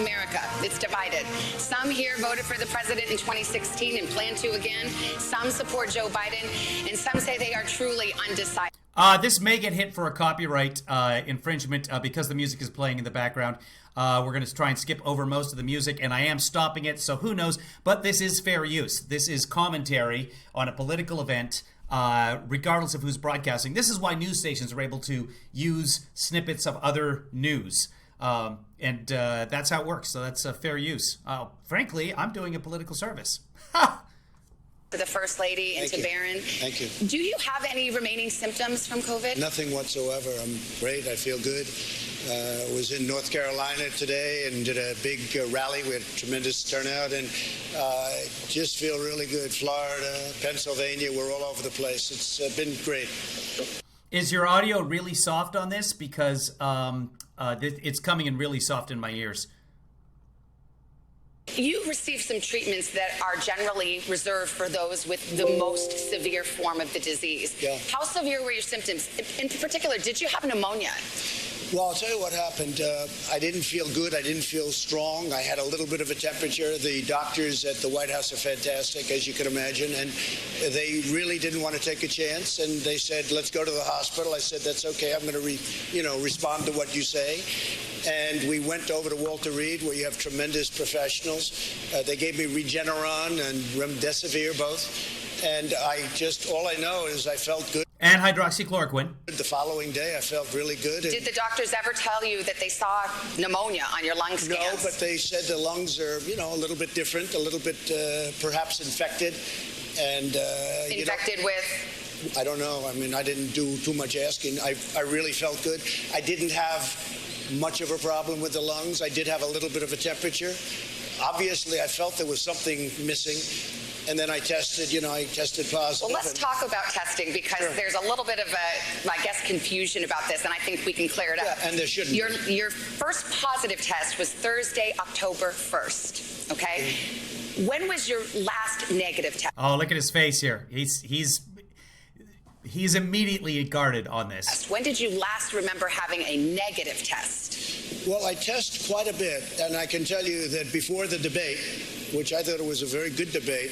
America. It's divided. Some here voted for the president in 2016 and plan to again. Some support Joe Biden, and some say they are truly undecided. This may get hit for a copyright infringement because the music is playing in the background. We're going to try and skip over most of the music, and I am stopping it, so who knows? But this is fair use. This is commentary on a political event, regardless of who's broadcasting. This is why news stations are able to use snippets of other news. And that's how it works. So that's fair use. Frankly, I'm doing a political service. To the First Lady and to Barron. Thank you. Do you have any remaining symptoms from COVID? Nothing whatsoever. I'm great. I feel good. Was in North Carolina today and did a big rally. We had tremendous turnout and just feel really good. Florida, Pennsylvania, we're all over the place. It's been great. Is your audio really soft on this? Because it's coming in really soft in my ears. You received some treatments that are generally reserved for those with the most severe form of the disease. Yeah. How severe were your symptoms? In particular, did you have pneumonia? Well, I'll tell you what happened. I didn't feel good. I didn't feel strong. I had a little bit of a temperature. The doctors at the White House are fantastic, as you can imagine, and they really didn't want to take a chance. And they said, "Let's go to the hospital." I said, "That's okay. I'm going to, respond to what you say." And we went over to Walter Reed, where you have tremendous professionals. They gave me Regeneron and Remdesivir both, and all I know is I felt good. And hydroxychloroquine. The following day, I felt really good. Did the doctors ever tell you that they saw pneumonia on your lung scans? No, but they said the lungs are, a little bit different, a little bit perhaps infected. And infected with? I don't know. I mean, I didn't do too much asking. I really felt good. I didn't have much of a problem with the lungs. I did have a little bit of a temperature. Obviously, I felt there was something missing. And then I tested positive. Well, let's talk about testing because there's a little bit of confusion about this, and I think we can clear it up. Yeah, and there shouldn't. Your first positive test was Thursday, October 1st, okay? When was your last negative test? Oh, look at his face here. He's immediately guarded on this. When did you last remember having a negative test? Well, I test quite a bit, and I can tell you that before the debate, which I thought it was a very good debate,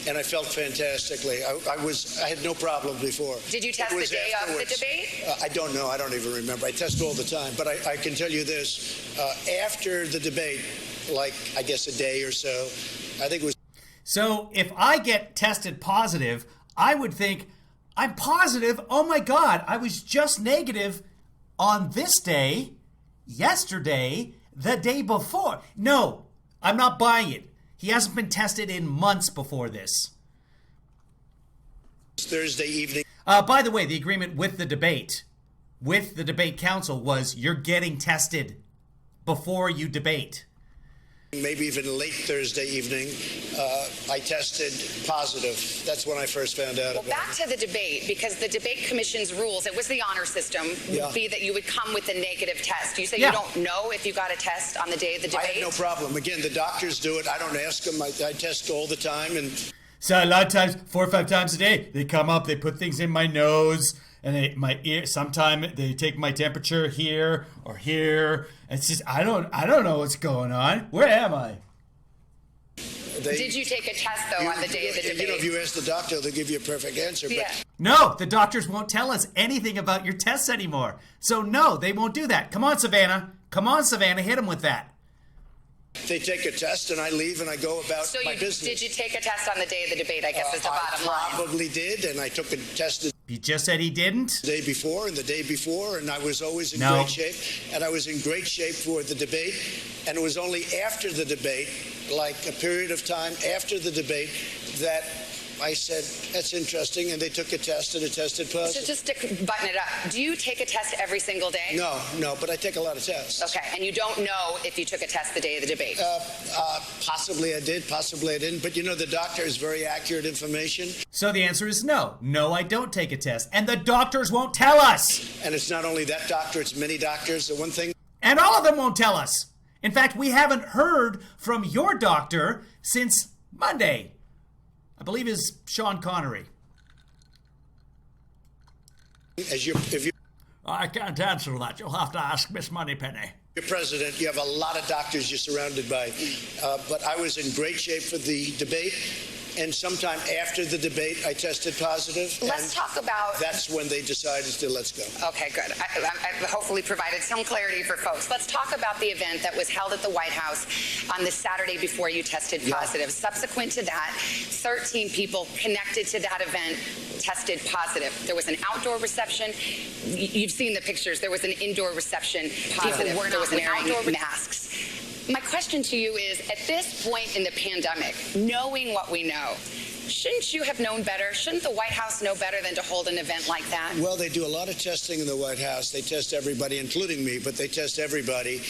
and I felt fantastically. I had no problem before. Did you test the day of the debate? I don't know. I don't even remember. I test all the time. But I can tell you this. After the debate, I guess a day or so, I think it was... So if I get tested positive, I would think, I'm positive. Oh my God, I was just negative on this day, yesterday, the day before. No, I'm not buying it. He hasn't been tested in months before this. Thursday evening. By the way, the agreement with the debate council was you're getting tested before you debate. Maybe even late Thursday evening, I tested positive. That's when I first found out about it. Back to the debate, because the debate commission's rules, it was the honor system, would be that you would come with a negative test. You say you don't know if you got a test on the day of the debate? I had no problem. Again, the doctors do it. I don't ask them. I test all the time. And so a lot of times, 4 or 5 times a day, they come up, they put things in my nose, and my ear. Sometimes they take my temperature here or here. It's just I don't know what's going on. Where am I? Did you take a test though on the day of the debate? If you ask the doctor, they'll give you a perfect answer. But no, the doctors won't tell us anything about your tests anymore. So no, they won't do that. Come on, Savannah. Hit them with that. They take a test and I leave and I go about my business. Did you take a test on the day of the debate, I guess is the bottom line. I probably did, and I took a test He just said he didn't? the day before and the day before, and I was always in great shape. And I was in great shape for the debate. And it was only after the debate, like a period of time after the debate, that I said, that's interesting, and they took a test and it tested positive. So just to button it up, do you take a test every single day? No, but I take a lot of tests. Okay, and you don't know if you took a test the day of the debate? Possibly I did, possibly I didn't, but the doctor is very accurate information. So the answer is no. No, I don't take a test, and the doctors won't tell us. And it's not only that doctor, it's many doctors. The one thing... And all of them won't tell us. In fact, we haven't heard from your doctor since Monday. I believe is Sean Connery. If you... I can't answer that. You'll have to ask Miss Moneypenny. You're president. You have a lot of doctors you're surrounded by. But I was in great shape for the debate. And sometime after the debate, I tested positive. Let's talk about... That's when they decided to let's go. Okay, good. I hopefully provided some clarity for folks. Let's talk about the event that was held at the White House on the Saturday before you tested positive. Yeah. Subsequent to that, 13 people connected to that event tested positive. There was an outdoor reception. You've seen the pictures. There was an indoor reception positive. People were not wearing masks. My question to you is, at this point in the pandemic, knowing what we know, shouldn't you have known better? Shouldn't the White House know better than to hold an event like that? Well, they do a lot of testing in the White House. They test everybody, including me, but they test everybody.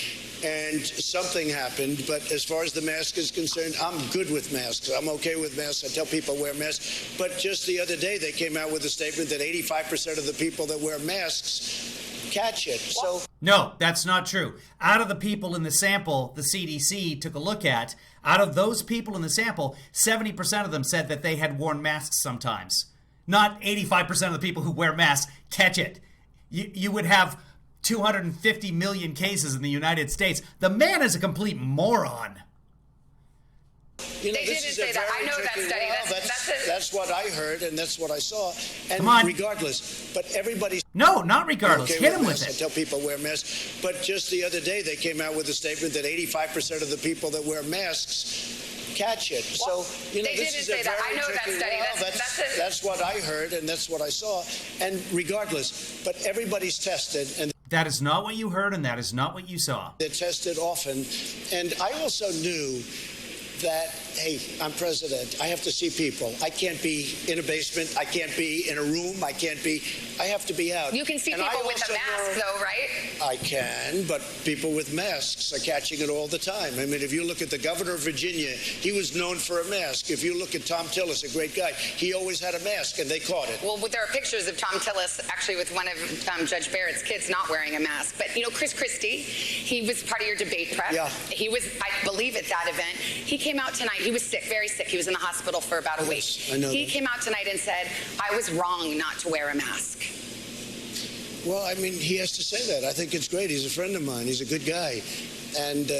And something happened. But as far as the mask is concerned, I'm good with masks. I'm okay with masks. I tell people wear masks. But just the other day, they came out with a statement that 85% of the people that wear masks catch it. So no, that's not true. Out of the people in the sample the CDC took a look at, out of those people in the sample, 70% of them said that they had worn masks sometimes. Not 85% of the people who wear masks catch it. You would have 250 million cases in the United States. The man is a complete moron. You know, they didn't say that. I know that study. That's what I heard, and that's what I saw. And come on. Regardless, but everybody's... No, not regardless. Okay, hit him with it. I tell people wear masks. But just the other day, they came out with a statement that 85% of the people that wear masks catch it. Well, so, you know, they this didn't is say a that. very I know tricky... that study. That's what I heard, and that's what I saw. And regardless, but everybody's tested, and that is not what you heard, and that is not what you saw. they're tested often. And I also knew that, hey, I'm president. I have to see people. I can't be in a basement. I can't be in a room. I have to be out. You can see people with a mask, though, right? I can, but people with masks are catching it all the time. I mean, if you look at the governor of Virginia, he was known for a mask. If you look at Tom Tillis, a great guy, he always had a mask, and they caught it. Well, there are pictures of Tom Tillis, actually, with one of Judge Barrett's kids not wearing a mask. But, you know, Chris Christie, he was part of your debate prep. Yeah. He was, I believe, at that event. He came out tonight. He was sick, very sick. He was in the hospital for about a week. I know he that. came out tonight and said, I was wrong not to wear a mask. Well, I mean, he has to say that. I think it's great. He's a friend of mine. He's a good guy. And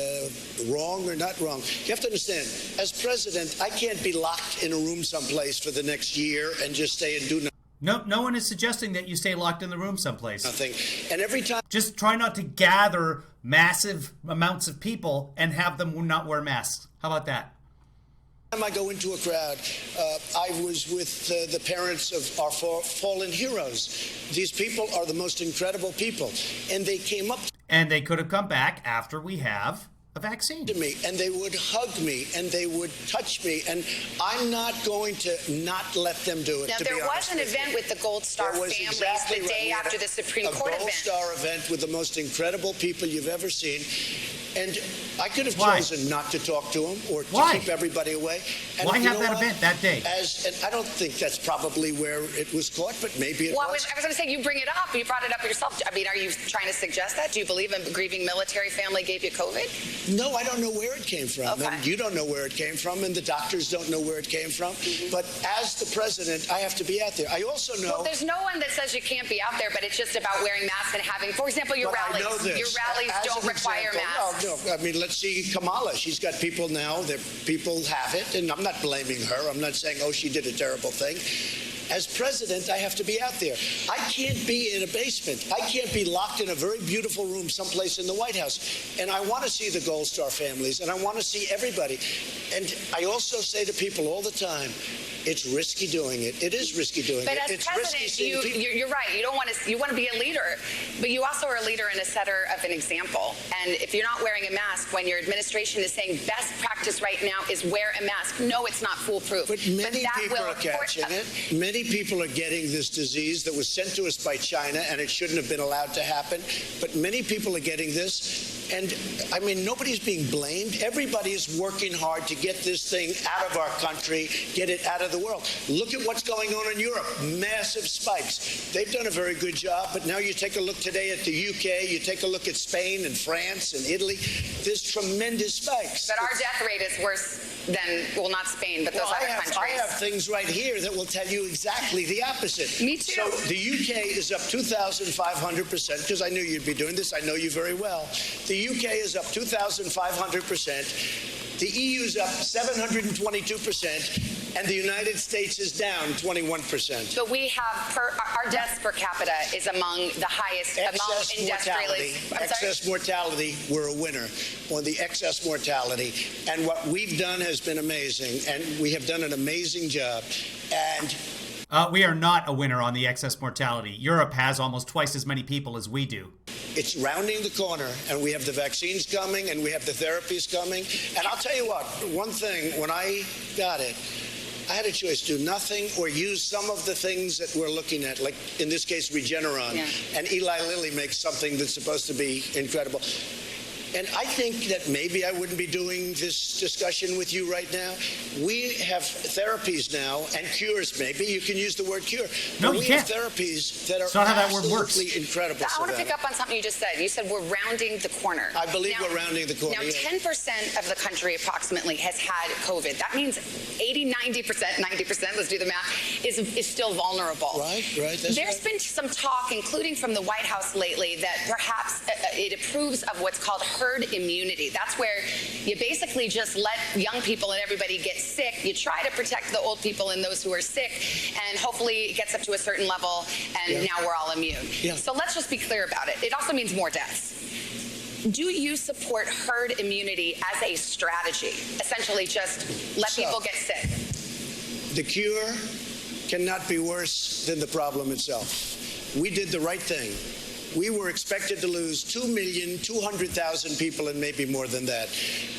wrong or not wrong, you have to understand, as president, I can't be locked in a room someplace for the next year and just stay and do nothing. No one is suggesting that you stay locked in the room someplace. Nothing. And every time... Just try not to gather massive amounts of people and have them not wear masks. How about that? Time I go into a crowd, I was with the parents of our fallen heroes. These people are the most incredible people. And they came up and they could have come back after we have a vaccine. To me, and they would hug me, and they would touch me, and I'm not going to not let them do it. Now, there was an event with the Gold Star families the day after the Supreme Court event. A Gold Star event with the most incredible people you've ever seen. And I could have Why? chosen not to talk to them or to Why? keep everybody away. And why you have know that what? event that day? And I don't think that's probably where it was caught, but maybe it was. I was going to say, you bring it up. You brought it up yourself. I mean, are you trying to suggest that? Do you believe a grieving military family gave you COVID? No, I don't know where it came from. Okay. And you don't know where it came from, and the doctors don't know where it came from. Mm-hmm. But as the president, I have to be out there. I also know... Well, there's no one that says you can't be out there, but it's just about wearing masks and having, for example, your rallies. Your rallies don't require masks. No, I mean, let's see Kamala. She's got people now that people have it, and I'm not blaming her. I'm not saying, oh, she did a terrible thing. As president, I have to be out there. I can't be in a basement. I can't be locked in a very beautiful room someplace in the White House. And I want to see the Gold Star families, and I want to see everybody. And I also say to people all the time, it's risky doing it. It is risky doing but it. But as it's president, you're right. You don't want to. You want to be a leader, but you also are a leader and a setter of an example. And if you're not wearing a mask when your administration is saying best practice right now is wear a mask, no, it's not foolproof. But many people are catching it. Many people are getting this disease that was sent to us by China, and it shouldn't have been allowed to happen. But many people are getting this. And, I mean, nobody's being blamed. Everybody is working hard to get this thing out of our country, get it out of of the world. Look at what's going on in Europe. Massive spikes. They've done a very good job, but now you take a look today at the UK, you take a look at Spain and France and Italy. There's tremendous spikes. But our death rate is worse than, well, not Spain, but those other countries. I have things right here that will tell you exactly the opposite. Me too. So the UK is up 2,500%, because I knew you'd be doing this. I know you very well. The UK is up 2,500%. The EU is up 722%, and the United States is down 21%. But we have, our deaths per capita is among the highest among industrialists. Excess mortality, we're a winner on the excess mortality. And what we've done has been amazing, and we have done an amazing job. And we are not a winner on the excess mortality. Europe has almost twice as many people as we do. It's rounding the corner, and we have the vaccines coming, and we have the therapies coming. And I'll tell you what, one thing, when I got it, I had a choice, do nothing or use some of the things that we're looking at, like in this case, Regeneron. Yeah. And Eli Lilly makes something that's supposed to be incredible. And I think that maybe I wouldn't be doing this discussion with you right now. We have therapies now and cures, maybe. You can use the word cure. No, you can't. We have therapies that are absolutely incredible. I want to pick up on something you just said. You said we're rounding the corner. I believe we're rounding the corner. Now, 10% of the country approximately has had COVID. That means 80, 90%, 90%, let's do the math, is still vulnerable. Right. There's been some talk, including from the White House lately, that perhaps it approves of what's called herd immunity. That's where you basically just let young people and everybody get sick. You try to protect the old people and those who are sick, and hopefully it gets up to a certain level, and now we're all immune. Yeah. So let's just be clear about it. It also means more deaths. Do you support herd immunity as a strategy? Essentially just let people get sick. The cure cannot be worse than the problem itself. We did the right thing. We were expected to lose 2,200,000 people and maybe more than that.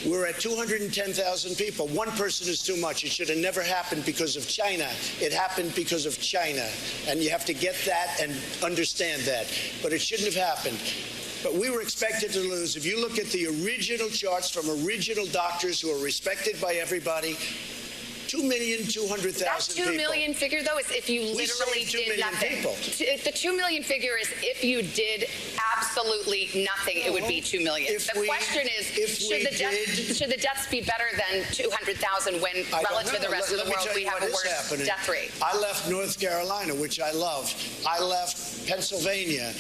We're at 210,000 people. One person is too much. It should have never happened because of China. It happened because of China. And you have to get that and understand that. But it shouldn't have happened. But we were expected to lose. If you look at the original charts from original doctors who are respected by everybody, 2,200,000 That 2 million figure, though, is if you literally did nothing. The 2 million figure is if you did absolutely nothing, it would be 2 million. The question is, should the deaths be better than 200,000 when, relative to the rest of the world, we have a worse death rate? I left North Carolina, which I love. I left Pennsylvania.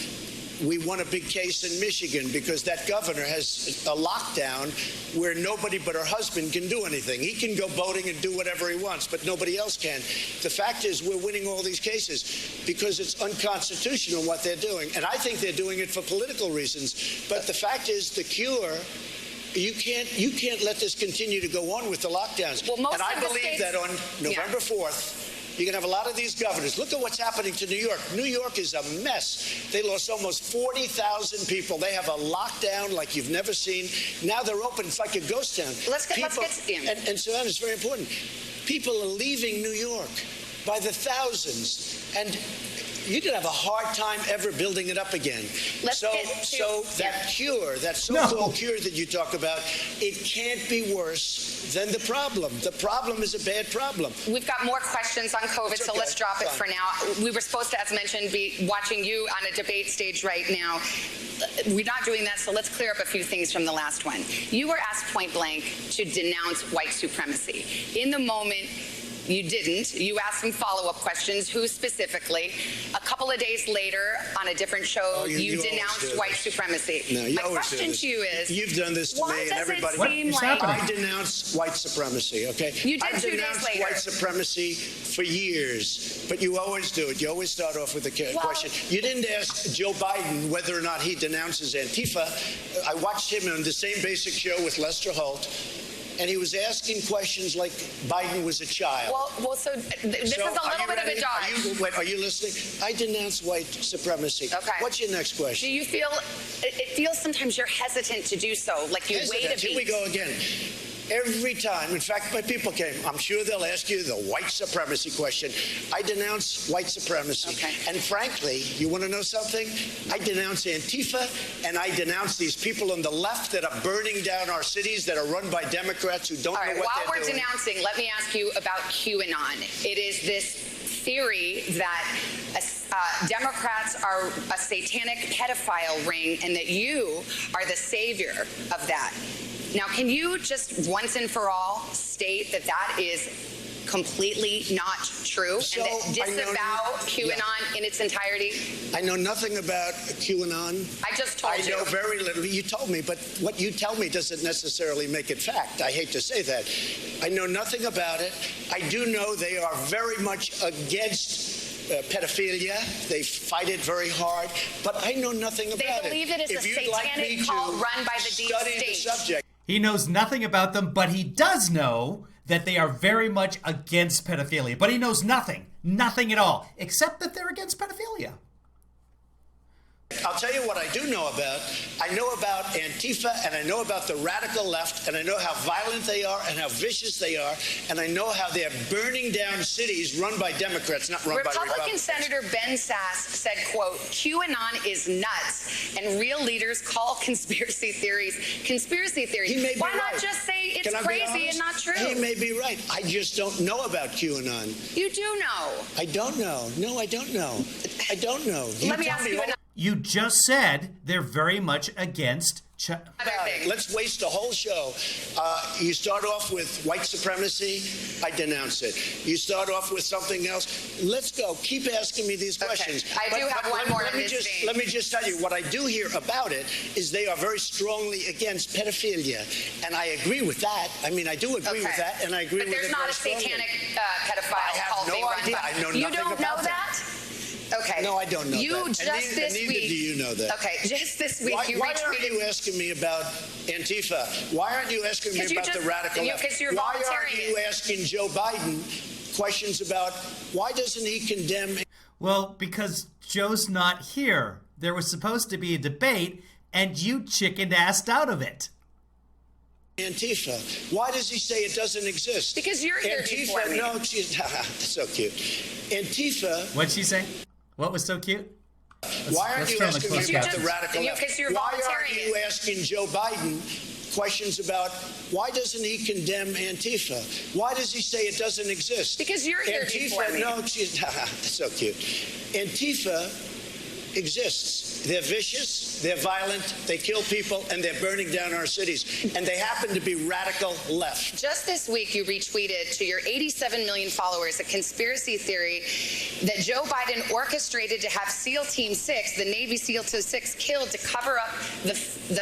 We won a big case in Michigan because that governor has a lockdown where nobody but her husband can do anything. He can go boating and do whatever he wants, but nobody else can. The fact is we're winning all these cases because it's unconstitutional what they're doing. And I think they're doing it for political reasons. But the fact is the cure, you can't let this continue to go on with the lockdowns. Well, most and I believe that on November 4th, you're going to have a lot of these governors. Look at what's happening to New York. New York is a mess. They lost almost 40,000 people. They have a lockdown like you've never seen. Now they're open. It's like a ghost town. Let's get and Savannah, it's very important. People are leaving New York by the thousands. And you're going to have a hard time ever building it up again. That cure, that so-called cure that you talk about, it can't be worse than the problem. The problem is a bad problem. We've got more questions on COVID, so let's drop it for now. We were supposed to, as mentioned, be watching you on a debate stage right now. We're not doing that, so let's clear up a few things from the last one. You were asked point blank to denounce white supremacy. In the moment, you didn't. You asked some follow-up questions. Who specifically? A couple of days later, on a different show, you denounced white supremacy. No, you My question to you is, you've done this to me and everybody. I denounce white supremacy, okay? You did 2 days later. I denounced white supremacy for years, but you always do it. You always start off with a question. You didn't ask Joe Biden whether or not he denounces Antifa. I watched him on the same basic show with Lester Holt. And he was asking questions like Biden was a child. So this is a little bit of a dodge. Are you listening? I denounce white supremacy. Okay. What's your next question? Do you feel, it feels sometimes you're hesitant to do so, like you wait a beat. Here we go again. Every time, in fact, my people came, I'm sure they'll ask you the white supremacy question. I denounce white supremacy. Okay. And frankly, you want to know something? I denounce Antifa, and I denounce these people on the left that are burning down our cities, that are run by Democrats who don't All right, know what while they're we're doing. denouncing, let me ask you about QAnon. It is this theory that Democrats are a satanic pedophile ring and that you are the savior of that. Now, can you just once and for all state that that is completely not true So, and that disavow QAnon in its entirety? I know nothing about QAnon. I just told you. I know very little. You told me, but what you tell me doesn't necessarily make it fact. I hate to say that. I know nothing about it. I do know they are very much against pedophilia. They fight it very hard, but I know nothing about it. They believe it is If a you'd like satanic me to cult run by the deep study the state. subject. He knows nothing about them, but he does know that they are very much against pedophilia. But he knows nothing at all, except that they're against pedophilia. I'll tell you what I do know about. I know about Antifa, and I know about the radical left, and I know how violent they are and how vicious they are, and I know how they're burning down cities run by Democrats, not run by Republican Republicans. Senator Ben Sass said, quote, QAnon is nuts and real leaders call conspiracy theories conspiracy theories. He may be Why not right. just say it's Can I be crazy and honest? not true? He may be right. I just don't know about QAnon. You do know. I don't know. No, I don't know. I don't know. Let me ask you another You just said they're very much against thing. Let's waste a whole show. You start off with white supremacy, I denounce it. You start off with something else. Let's go. Keep asking me these questions. I do have one more in this vein. Let me just tell you, what I do hear about it is they are very strongly against pedophilia. And I agree with that. I mean, I do agree with that, and I agree but with it there's not a very strongly. satanic pedophile I have cult no being run idea. by. I know You nothing don't know about that? Okay. No, I don't know you that. Just this neither week. do you know that. Okay, just this week Why you aren't retweeted. you asking me about Antifa? Why aren't you asking me 'Cause you about the just- radical left? because you're Why volunteering aren't you it. asking Joe Biden questions about why doesn't he condemn? Well, because Joe's not here. There was supposed to be a debate, and you chickened-assed out of it. Antifa. Why does he say it doesn't exist? Because you're here before Antifa, me. no, she's so cute. Antifa. What'd she say? What was so cute? Why aren't let's you turn the asking me close about captions. the radical left? Because you're Why aren't volunteering you it. asking Joe Biden questions about why doesn't he condemn Antifa? Why does he say it doesn't exist? Because you're here before Antifa, me. no, she's so cute. Antifa exists. They're vicious, they're violent, they kill people, and they're burning down our cities. And they happen to be radical left. Just this week, you retweeted to your 87 million followers a conspiracy theory that Joe Biden orchestrated to have SEAL Team 6, the Navy SEAL Team 6, killed to cover up the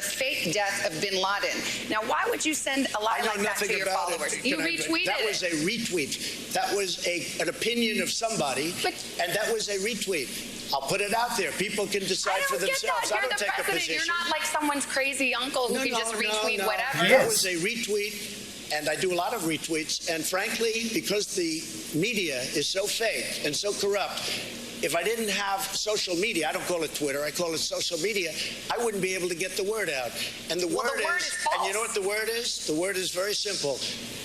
fake death of bin Laden. Now, why would you send a lie I know like that nothing to your about followers? it. You Can I- retweeted That was it. a retweet. That was an opinion of somebody, and that was a retweet. I'll put it out there. People can I decide for don't get themselves. that. I You're don't the take a president. position. You're not like someone's crazy uncle who can just retweet whatever. That Yes. was a retweet, and I do a lot of retweets. And frankly, because the media is so fake and so corrupt, if I didn't have social media, I don't call it Twitter, I call it social media, I wouldn't be able to get the word out. And the Well, word the word is, is and you know false. what the word is? The word is very simple.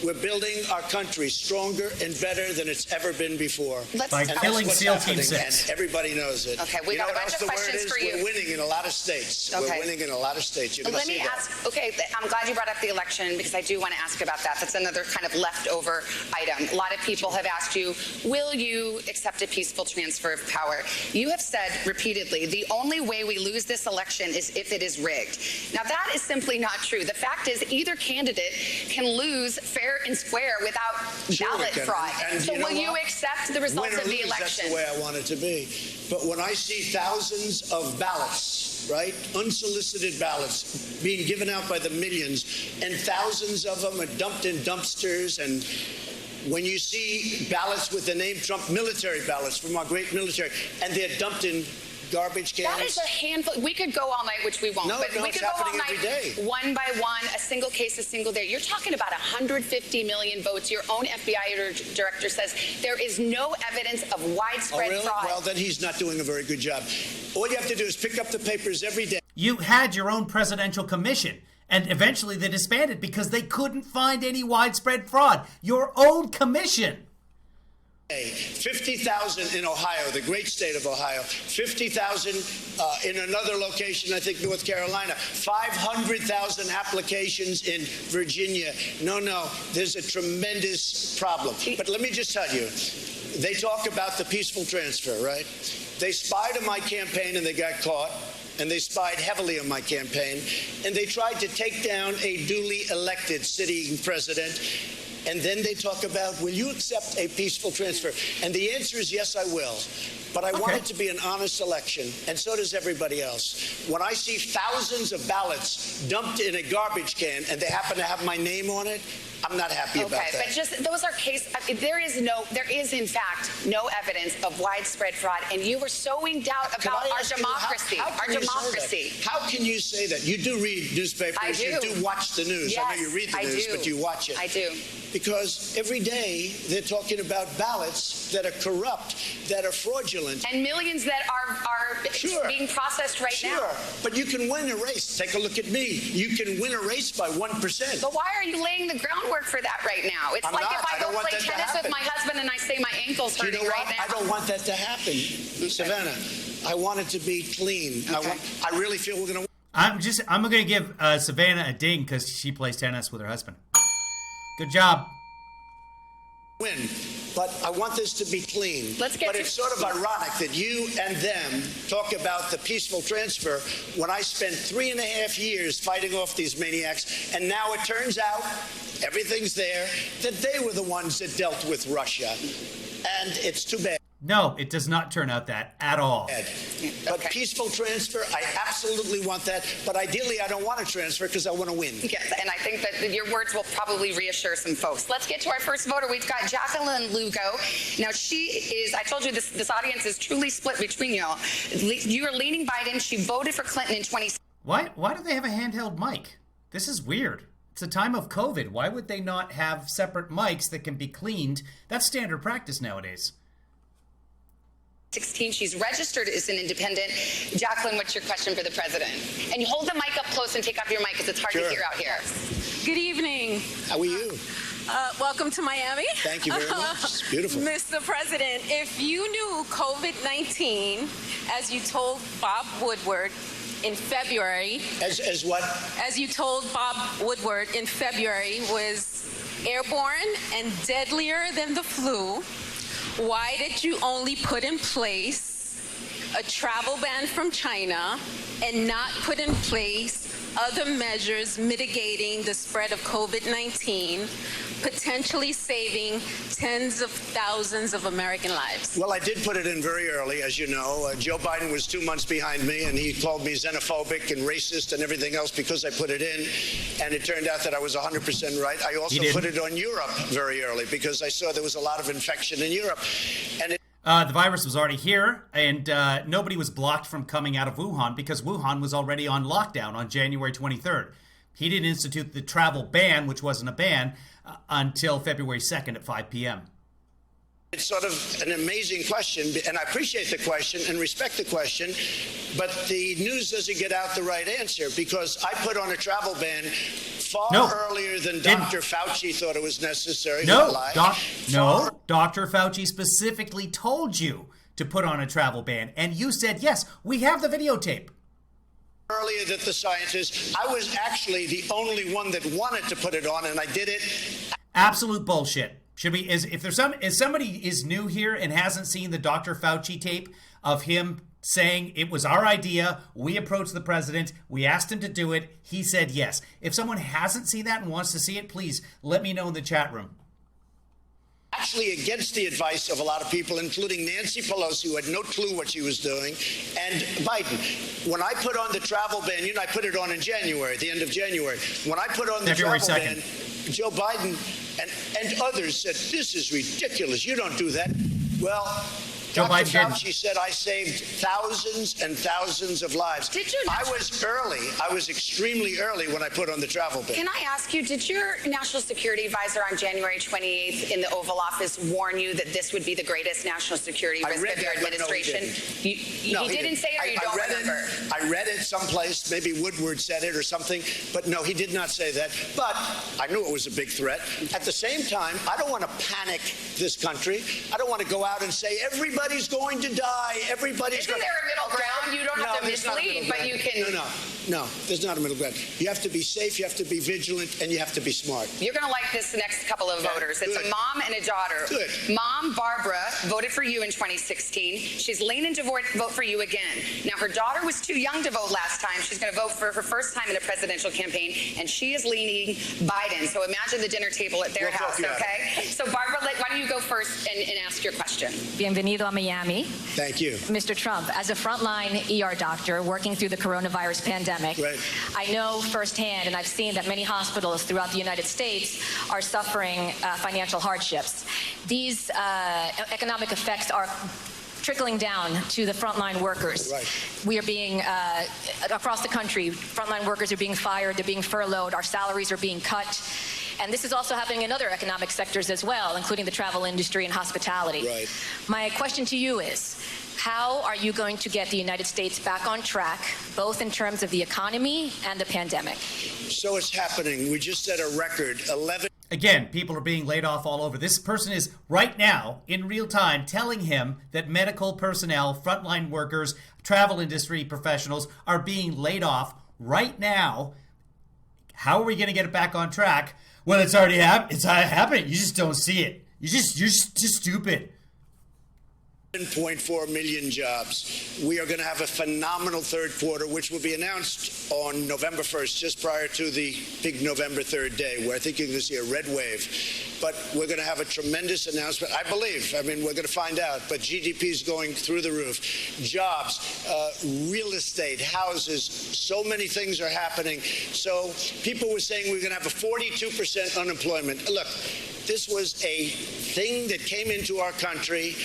We're building our country stronger and better than it's ever been before. Let's- By And that's killing what's SEAL Team happening, 6. and everybody knows it. Okay, we you got know a what bunch else of the word questions is? for you. We're winning in a lot of states. Okay. We're winning in a lot of states. You're going to Let see me that. ask, okay, I'm glad you brought up the election because I do want to ask about that. That's another kind of leftover item. A lot of people have asked you, will you accept a peaceful transfer of power? You have said repeatedly, the only way we lose this election is if it is rigged. Now, that is simply not true. The fact is either candidate can lose fair and square without Sure ballot we can. fraud. And So you know will you what? accept the results Win or of the lose, election? That's the way I want it to be. But when I see thousands of ballots, right, unsolicited ballots being given out by the millions, and thousands of them are dumped in dumpsters, and when you see ballots with the name Trump, military ballots from our great military, and they're dumped in garbage cans. That is a handful. We could go all night, which we won't. No, but no, we it's could go all happening night, every day. one by one, a single case, a single day. You're talking about 150 million votes. Your own FBI director says there is no evidence of Oh, widespread really? fraud. Well, then he's not doing a very good job. All you have to do is pick up the papers every day. You had your own presidential commission, And eventually they disbanded because they couldn't find any widespread fraud. Your own commission. 50,000 in Ohio, the great state of Ohio. 50,000 in another location, I think North Carolina. 500,000 applications in Virginia. No, there's a tremendous problem. But let me just tell you, they talk about the peaceful transfer, right? They spied on my campaign and they got caught. And they spied heavily on my campaign. And they tried to take down a duly elected sitting president. And then they talk about, will you accept a peaceful transfer? And the answer is yes, I will. But I want it to be an honest election, and so does everybody else. When I see thousands of ballots dumped in a garbage can and they happen to have my name on it, I'm not happy about that. But just those are there is in fact no evidence of widespread fraud, and you were sowing doubt about our democracy. How can you say that? You do read newspapers. I do. You do watch the news. Yes, I know you read the news, but you watch it. I do. Because every day they're talking about ballots that are corrupt, that are fraudulent. And millions that are being processed right now. Sure, but you can win a race. Take a look at me. You can win a race by 1%. But why are you laying the groundwork for that right now? It's like if I go play tennis with my husband and I say my ankle's hurting right now. I don't want that to happen, Savannah. I want it to be clean. Okay. I really feel we're going to. I'm going to give Savannah a ding because she plays tennis with her husband. Good job. Win, but I want this to be clean. But it's sort of ironic that you and them talk about the peaceful transfer when I spent 3.5 years fighting off these maniacs, and now it turns out everything's there, that they were the ones that dealt with Russia, and it's too bad. No, it does not turn out that at all. But peaceful transfer, I absolutely want that. But ideally, I don't want to transfer because I want to win. Yes, and I think that your words will probably reassure some folks. Let's get to our first voter. We've got Jacqueline Lugo. Now, she is, I told you this audience is truly split between y'all. You are leaning Biden. She voted for Clinton in 2016. Why do they have a handheld mic? This is weird. It's a time of COVID. Why would they not have separate mics that can be cleaned? That's standard practice nowadays. She's registered as an independent. Jacqueline, what's your question for the president? And you hold the mic up close and take off your mic because it's hard to hear out here. Good evening. How are you? Welcome to Miami. Thank you very much. It's beautiful. Mr. President, if you knew COVID-19, as you told Bob Woodward in February. As what? As you told Bob Woodward in February, was airborne and deadlier than the flu, why did you only put in place a travel ban from China and not put in place other measures mitigating the spread of COVID-19, potentially saving tens of thousands of American lives? Well, I did put it in very early, as you know. Joe Biden was 2 months behind me, and he called me xenophobic and racist and everything else because I put it in. And it turned out that I was 100% right. I also put it on Europe very early because I saw there was a lot of infection in Europe. And the virus was already here, and nobody was blocked from coming out of Wuhan because Wuhan was already on lockdown on January 23rd. He didn't institute the travel ban, which wasn't a ban, until February 2nd at 5 p.m. It's sort of an amazing question, and I appreciate the question and respect the question, but the news doesn't get out the right answer because I put on a travel ban far earlier than Dr. Fauci thought it was necessary. Dr. Fauci specifically told you to put on a travel ban, and you said, yes, we have the videotape. Earlier than the scientists, I was actually the only one that wanted to put it on, and I did it. Absolute bullshit. Should we? If somebody is new here and hasn't seen the Dr. Fauci tape of him saying it was our idea, we approached the president, we asked him to do it, he said yes. If someone hasn't seen that and wants to see it, please let me know in the chat room. Actually against the advice of a lot of people, including Nancy Pelosi, who had no clue what she was doing, and Biden. When I put on the travel ban, I put it on in January, the end of January. When I put on the February travel 2nd. ban, Joe Biden and others said, this is ridiculous. You don't do that. Well, Joe Biden didn't. Fauci said I saved thousands and thousands of lives. Did you? I was early. I was extremely early when I put on the travel ban. Can I ask you, did your national security advisor on January 28th in the Oval Office warn you that this would be the greatest national security risk of your administration? No, he didn't say it, or you don't remember? I read it someplace. Maybe Woodward said it or something. But no, he did not say that. But I knew it was a big threat. At the same time, I don't want to panic this country. I don't want to go out and say everybody's going to die. Everybody's Isn't there a middle ground? You don't have to mislead, but you can. No, there's not a middle ground. You have to be safe, you have to be vigilant, and you have to be smart. You're going to like this next couple of voters. It's a mom and a daughter. Good. Mom, Barbara, voted for you in 2016. She's leaning to vote for you again. Now, her daughter was too young to vote last time. She's going to vote for her first time in a presidential campaign, and she is leaning Biden. So imagine the dinner table at their house, okay? So, Barbara, why don't you go first and ask your question? Bienvenido a Miami. Thank you. Mr. Trump, as a frontline ER doctor working through the coronavirus pandemic, Right. I know firsthand, and I've seen that many hospitals throughout the United States are suffering financial hardships. These economic effects are trickling down to the frontline workers. Right. We are being, across the country, frontline workers are being fired, they're being furloughed, our salaries are being cut. And this is also happening in other economic sectors as well, including the travel industry and hospitality. Right. My question to you is, how are you going to get the United States back on track, both in terms of the economy and the pandemic? So it's happening. We just set a record, 11. Again, people are being laid off all over. This person is right now, in real time, telling him that medical personnel, frontline workers, travel industry professionals are being laid off right now. How are we going to get it back on track? Well, it's already happening. You just don't see it. You're just stupid. 7.4 million jobs. We are going to have a phenomenal third quarter, which will be announced on November 1st, just prior to the big November 3rd day, where I think you're going to see a red wave. But we're going to have a tremendous announcement, I believe. I mean, we're going to find out. But GDP is going through the roof. Jobs, real estate, houses, so many things are happening. So people were saying we're going to have a 42% unemployment. Look, this was a thing that came into our country,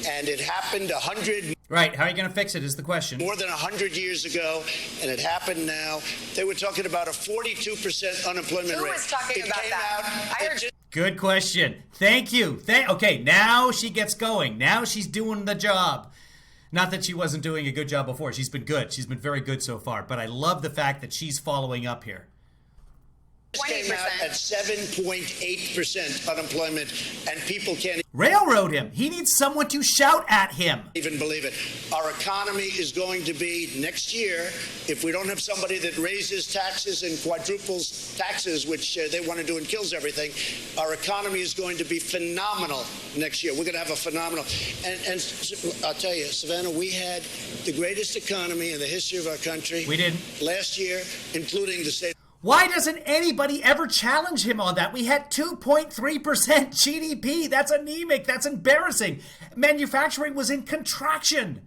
and it happened 100. Right. How are you going to fix it is the question. More than 100 years ago, and it happened now. They were talking about a 42% unemployment rate. Who was talking about that? I heard. Good question. Thank you. Okay, now she gets going. Now she's doing the job. Not that she wasn't doing a good job before. She's been good. She's been very good so far. But I love the fact that she's following up here. Came out at 7.8% unemployment, and people can't Railroad him. He needs someone to shout at him. even believe it. Our economy is going to be, next year, if we don't have somebody that raises taxes and quadruples taxes, which they want to do and kills everything, our economy is going to be phenomenal next year. We're going to have a phenomenal. And I'll tell you, Savannah, we had the greatest economy in the history of our country. We didn't. Last year, including the state. Why doesn't anybody ever challenge him on that? We had 2.3% GDP. That's anemic. That's embarrassing. Manufacturing was in contraction.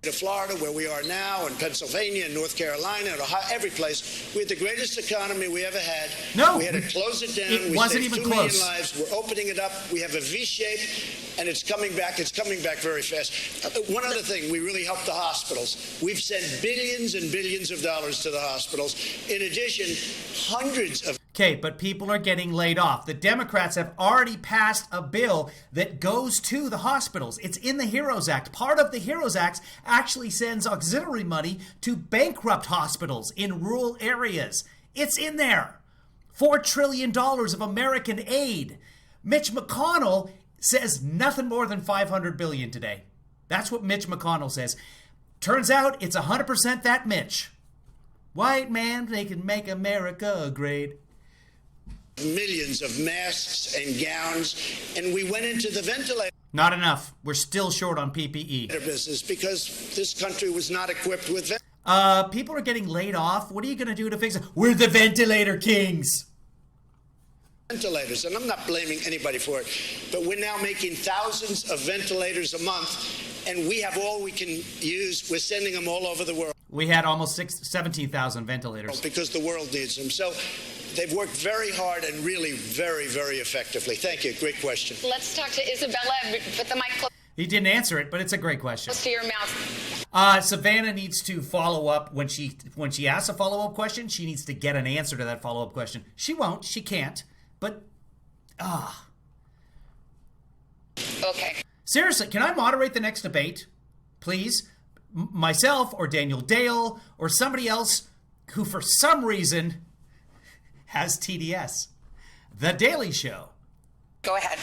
To Florida, where we are now, and Pennsylvania, and North Carolina, and Ohio, every place. We had the greatest economy we ever had. No. We had to close it down. It wasn't saved even 2 million close. lives. We're opening it up. We have a V shape, and it's coming back. It's coming back very fast. One other thing, we really helped the hospitals. We've sent billions and billions of dollars to the hospitals. In addition, hundreds of. Okay, but people are getting laid off. The Democrats have already passed a bill that goes to the hospitals. It's in the HEROES Act. Part of the HEROES Act actually sends auxiliary money to bankrupt hospitals in rural areas. It's in there. $4 trillion of American aid. Mitch McConnell says nothing more than $500 billion today. That's what Mitch McConnell says. Turns out it's 100% that Mitch. White man, they can make America great. Millions of masks and gowns, and we went into the ventilator Not enough. We're still short on PPE. business because this country was not equipped with People are getting laid off. What are you going to do to fix it? We're the ventilator kings. ventilators, and I'm not blaming anybody for it, but we're now making thousands of ventilators a month, and we have all we can use. We're sending them all over the world We had almost 17,000 ventilators. because the world needs them. So They've worked very hard and really very, very effectively. Thank you. Great question. Let's talk to Isabella. Put the mic close He didn't answer it, but it's a great question. to your mouth. Savannah needs to follow up when she asks a follow-up question. She needs to get an answer to that follow-up question. She won't. She can't. But Okay. seriously, can I moderate the next debate, please? Myself or Daniel Dale or somebody else who, for some reason, has TDS. The Daily Show. Go ahead.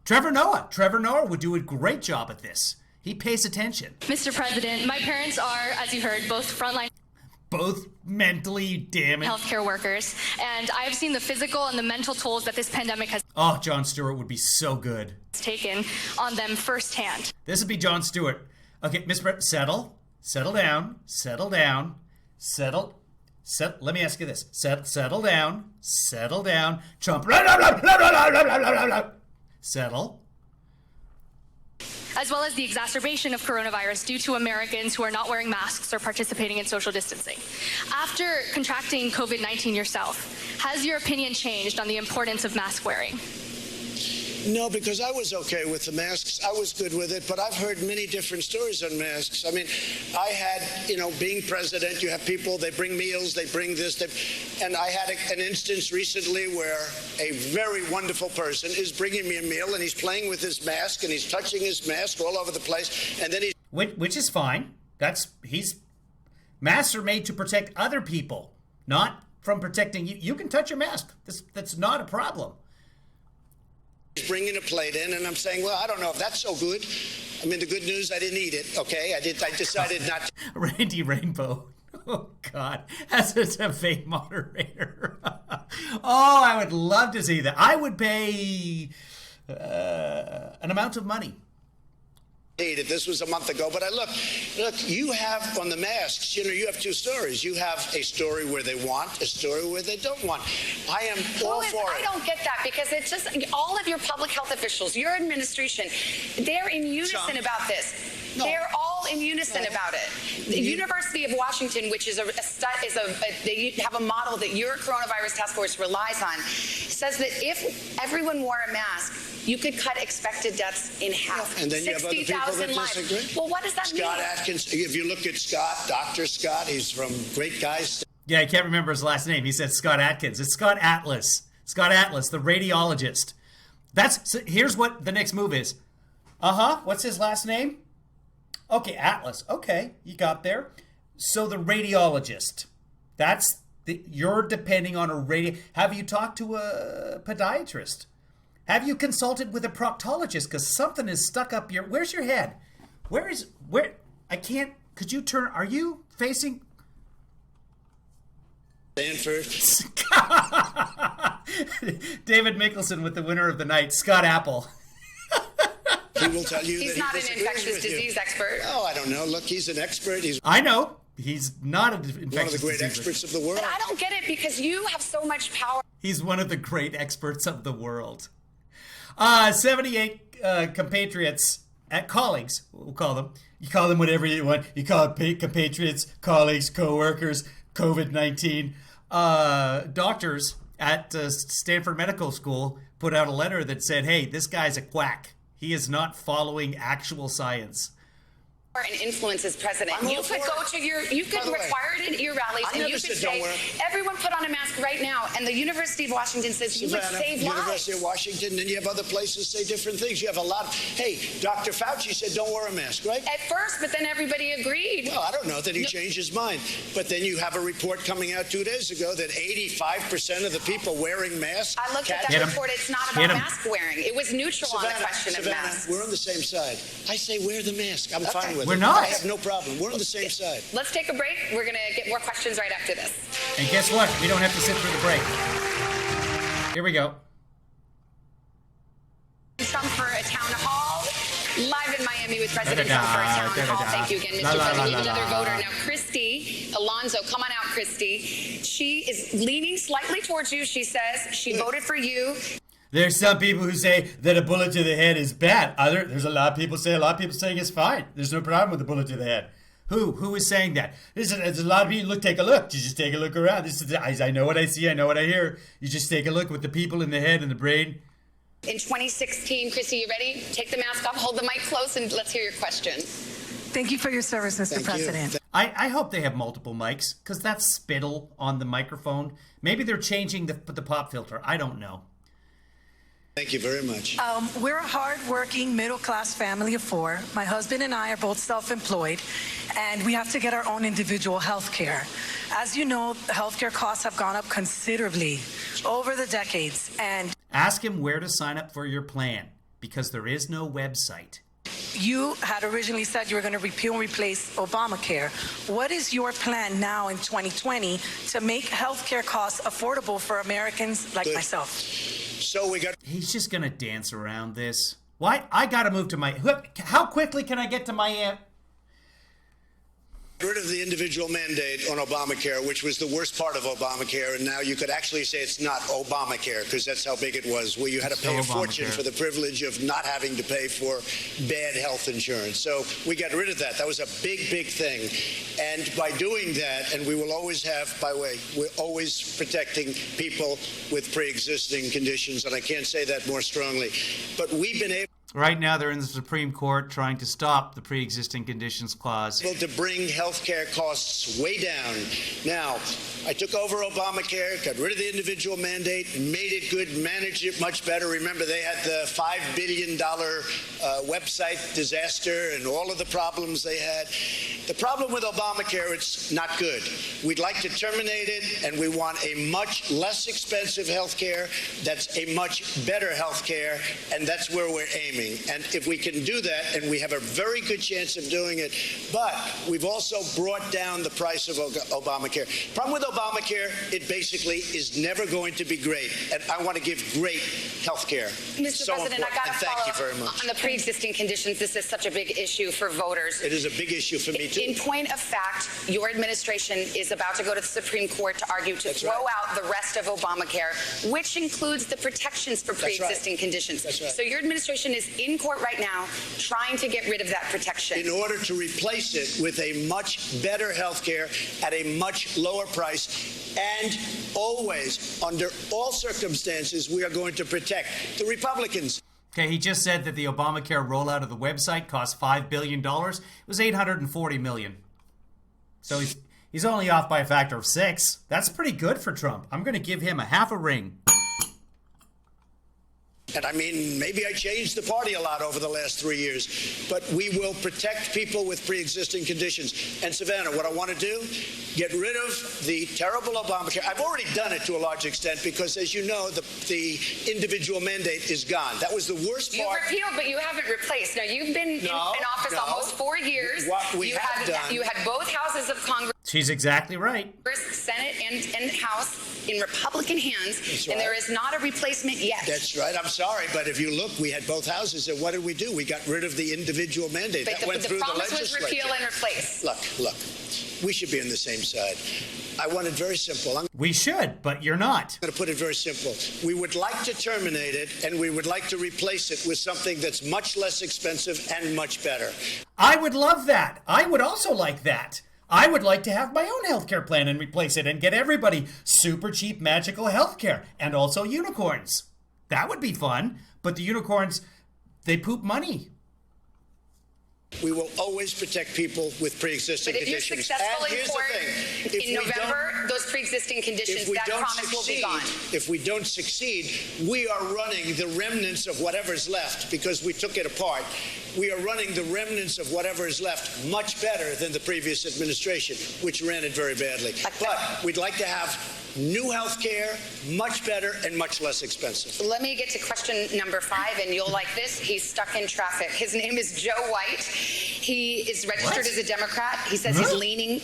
Trevor Noah. Trevor Noah would do a great job at this. He pays attention. Mr. President, my parents are, as you heard, both frontline Both mentally damaged. healthcare workers, and I have seen the physical and the mental tolls that this pandemic has Oh, Jon Stewart would be so good. taken on them firsthand. This would be Jon Stewart. Okay, Miss Brett, settle down. Let me ask you this. Settle down. Trump. Settle. As well as the exacerbation of coronavirus due to Americans who are not wearing masks or participating in social distancing. After contracting COVID-19 yourself, has your opinion changed on the importance of mask wearing? No, because I was okay with the masks. I was good with it, but I've heard many different stories on masks. I mean, I had, being president, you have people, they bring meals, they bring this, and I had an instance recently where a very wonderful person is bringing me a meal, and he's playing with his mask, and he's touching his mask all over the place, and then he's... Which is fine. Masks are made to protect other people, not from protecting you. You can touch your mask. That's not a problem. bringing a plate in, and I'm saying, well, I don't know if that's so good. I mean, the good news, I didn't eat it, okay? I decided not to. Randy Rainbow. Oh, God. As a debate moderator. Oh, I would love to see that. I would pay an amount of money. This was a month ago, but look, you have on the masks, you have two stories. You have a story where they want, a story where they don't want. I am all for it. I don't get that, because it's just all of your public health officials, your administration, they're in unison about this. No. They're all in unison about it. The University of Washington, which is they have a model that your coronavirus task force relies on, says that if everyone wore a mask, you could cut expected deaths in half. And then you have other people that disagree. Well, what does that Scott mean? Atkins, if you look at Scott, Dr. Scott, he's from Great Guys. Yeah, I can't remember his last name. He said Scott Atkins. It's Scott Atlas. Scott Atlas, the radiologist. Here's what the next move is. What's his last name? Okay, Atlas. Okay, you got there. So the radiologist. You're depending on a Have you talked to a podiatrist? Have you consulted with a proctologist? Because something is stuck up your... Where's your head? Where? I can't... Could you turn... Are you facing... Stanford. David Mickelson with the winner of the night, Scott Apple. He will tell you He's that not he an disagrees infectious with you. disease expert. Oh, I don't know. Look, he's an expert. He's I know. He's not an infectious one of the great disease experts of the world. But I don't get it, because you have so much power. He's one of the great experts of the world. 78 compatriots, colleagues, we'll call them. You call them whatever you want. You call it compatriots, colleagues, co-workers, COVID-19. Doctors at Stanford Medical School put out a letter that said, hey, this guy's a quack. He is not following actual science. And influence as president. I'm You all could for go it. to you could By the way, require it at your rallies, I and you never could said don't say, wear it. everyone put on a mask right now. And the University of Washington says you would Savannah, save University lives. of Washington, and you have other places say different things. You have a lot. Hey, Dr. Fauci said don't wear a mask, right? At first, but then everybody agreed. Well, I don't know that he changed his mind. But then you have a report coming out 2 days ago that 85% of the people wearing masks. I looked at Hit that 'em. report. It's not Hit about 'em. mask wearing. It was neutral on the question of Savannah, masks. we're on the same side. I say wear the mask. I'm fine with We're it. not. I have no problem. We're on the same side. Let's take a break. We're going to get more questions right after this. And guess what? We don't have to sit through the break. Here we go. Trump for a town hall. Live in Miami with President Trump for a town hall. Thank you again, Mr. President. Another voter. Now, Christy Alonso, come on out, Christy. She is leaning slightly towards you. She says she voted for you. There's some people who say that a bullet to the head is bad. There's a lot of people saying it's fine. There's no problem with a bullet to the head. Who is saying that? There's a lot of you. Look, take a look. You just take a look around. I know what I see. I know what I hear. You just take a look with the people in the head and the brain. In 2016, Chrissy, you ready? Take the mask off, hold the mic close, and let's hear your question. Thank you for your service, Mr. President. I hope they have multiple mics, because that's spittle on the microphone. Maybe they're changing the pop filter. I don't know. Thank you very much. We're a hard-working, middle-class family of 4. My husband and I are both self-employed, and we have to get our own individual health care. As you know, healthcare costs have gone up considerably over the decades, and ask him where to sign up for your plan, because there is no website. You had originally said you were going to repeal and replace Obamacare. What is your plan now in 2020 to make healthcare costs affordable for Americans like myself? So we got... He's just going to dance around this. Why? I got to move to my... How quickly can I get to my... rid of the individual mandate on Obamacare, which was the worst part of Obamacare, and now you could actually say it's not Obamacare, because that's how big it was, where you had to pay a fortune for the privilege of not having to pay for bad health insurance. So we got rid of that. That was a big, big thing. And by doing that, and we will always have, by the way, we're always protecting people with pre-existing conditions, and I can't say that more strongly. But we've been able... Right now, they're in the Supreme Court trying to stop the pre-existing conditions clause. To bring health care costs way down. Now, I took over Obamacare, got rid of the individual mandate, made it good, managed it much better. Remember, they had the $5 billion website disaster and all of the problems they had. The problem with Obamacare, it's not good. We'd like to terminate it, and we want a much less expensive health care that's a much better health care, and that's where we're aiming. And if we can do that, and we have a very good chance of doing it, but we've also brought down the price of Obamacare. Problem with Obamacare, it basically is never going to be great. And I want to give great health care. Mr. President, I got to thank you follow very much. on the pre-existing conditions. This is such a big issue for voters. It is a big issue for me, too. In point of fact, your administration is about to go to the Supreme Court to argue to throw out the rest of Obamacare, which includes the protections for pre-existing conditions. That's right. So your administration is in court right now trying to get rid of that protection. In order to replace it with a much better health care at a much lower price, and always, under all circumstances, we are going to protect the Republicans. Okay, he just said that the Obamacare rollout of the website cost $5 billion. It was $840 million. So he's only off by a factor of 6. That's pretty good for Trump. I'm going to give him a half a ring. And I mean, maybe I changed the party a lot over the last 3 years, but we will protect people with pre-existing conditions. And Savannah, what I want to do, get rid of the terrible Obamacare. I've already done it to a large extent because, as you know, the individual mandate is gone. That was the worst part. You've repealed, but you haven't replaced. Now, you've been in office almost 4 years. What we have done. You had both houses of Congress. She's exactly right. Senate and House in Republican hands, That's and right. there is not a replacement yet. That's right. I'm sorry, but if you look, we had both houses, and what did we do? We got rid of the individual mandate. But that went through the promise was legislature. repeal and replace. Look, we should be on the same side. I want it very simple. We should, but you're not. I'm going to put it very simple. We would like to terminate it, and we would like to replace it with something that's much less expensive and much better. I would love that. I would also like that. I would like to have my own healthcare plan and replace it and get everybody super cheap magical healthcare and also unicorns. That would be fun. But the unicorns, they poop money. We will always protect people with pre-existing But if you're conditions. successful And in here's court the thing. in November, those pre-existing conditions, that promise will be gone. If we don't succeed, we are running the remnants of whatever's left because we took it apart. We are running the remnants of whatever is left much better than the previous administration, which ran it very badly. But we'd like to have new health care, much better and much less expensive. Let me get to question number 5, and you'll like this. He's stuck in traffic. His name is Joe White. He is registered as a Democrat. He says he's leaning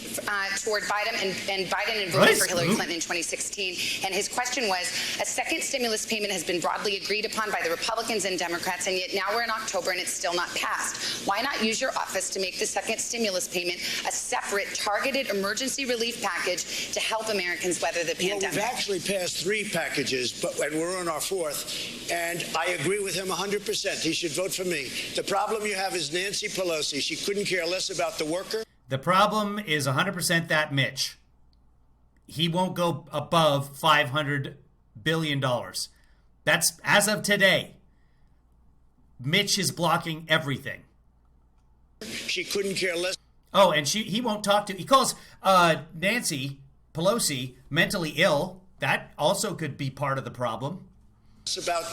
toward Biden and voted for Hillary Clinton in 2016. And his question was, a second stimulus payment has been broadly agreed upon by the Republicans and Democrats, and yet now we're in October and it's still not passed. Why not use your office to make the second stimulus payment a separate targeted emergency relief package to help Americans weather the pandemic? Well, we've actually passed 3 packages, and we're on our 4th, and I agree with him 100%. He should vote for me. The problem you have is Nancy Pelosi. She couldn't care less about the worker. The problem is 100% that Mitch. He won't go above $500 billion. That's as of today. Mitch is blocking everything. She couldn't care less. Oh, and he won't talk to. He calls Nancy Pelosi mentally ill. That also could be part of the problem. It's about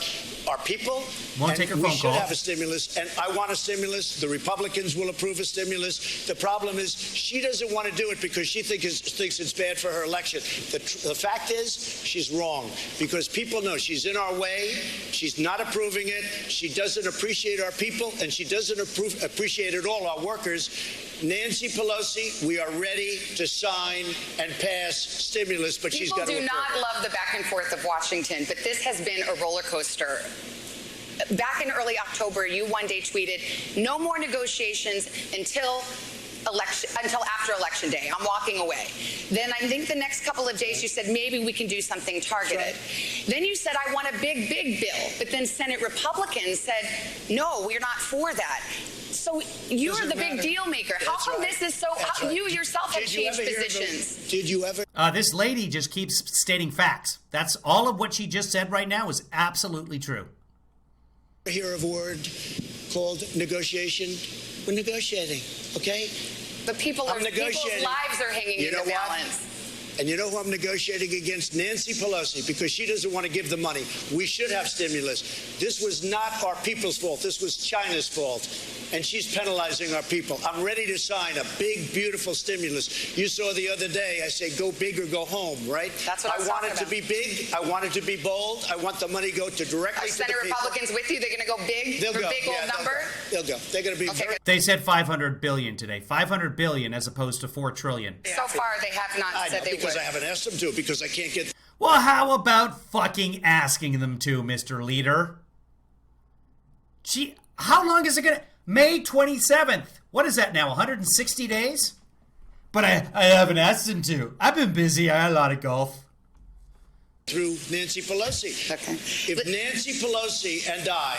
our people. Won't take her phone call. We should call. have a stimulus, and I want a stimulus. The Republicans will approve a stimulus. The problem is she doesn't want to do it because she thinks it's bad for her election. The fact is she's wrong because people know she's in our way. She's not approving it. She doesn't appreciate our people, and she doesn't appreciate at all our workers. Nancy Pelosi, we are ready to sign and pass stimulus, but she's got to. People do not love the back and forth of Washington, but this has been a roller coaster. Back in early October, you one day tweeted, "No more negotiations until after Election Day. I'm walking away." Then I think the next couple of days you said maybe we can do something targeted. Right. Then you said I want a big bill, but then Senate Republicans said no, we're not for that. So you're the big deal maker. How come this is so? You yourself have changed positions. Did you ever? This lady just keeps stating facts. That's all of what she just said right now is absolutely true. Hear of a word called negotiation? We're negotiating, okay? But people's lives are hanging in the balance. And you know who I'm negotiating against? Nancy Pelosi, because she doesn't want to give the money. We should have stimulus. This was not our people's fault. This was China's fault. And she's penalizing our people. I'm ready to sign a big, beautiful stimulus. You saw the other day, I say, go big or go home, right? That's what I want it to be big. I want it to be bold. I want the money to go directly to the people. Senate Republicans with you? They're going to go big? They'll go. Big old number? They'll go. They're going to be very... They said $500 billion today. $500 billion as opposed to $4 trillion. So far, they have not said they would. Because I haven't asked them to, because I can't get... Well, how about fucking asking them to, Mr. Leader? Gee, how long is it going to... May 27th. What is that now, 160 days? But I haven't asked him to. I've been busy. I had a lot of golf. Through Nancy Pelosi. Okay. If Nancy Pelosi and I,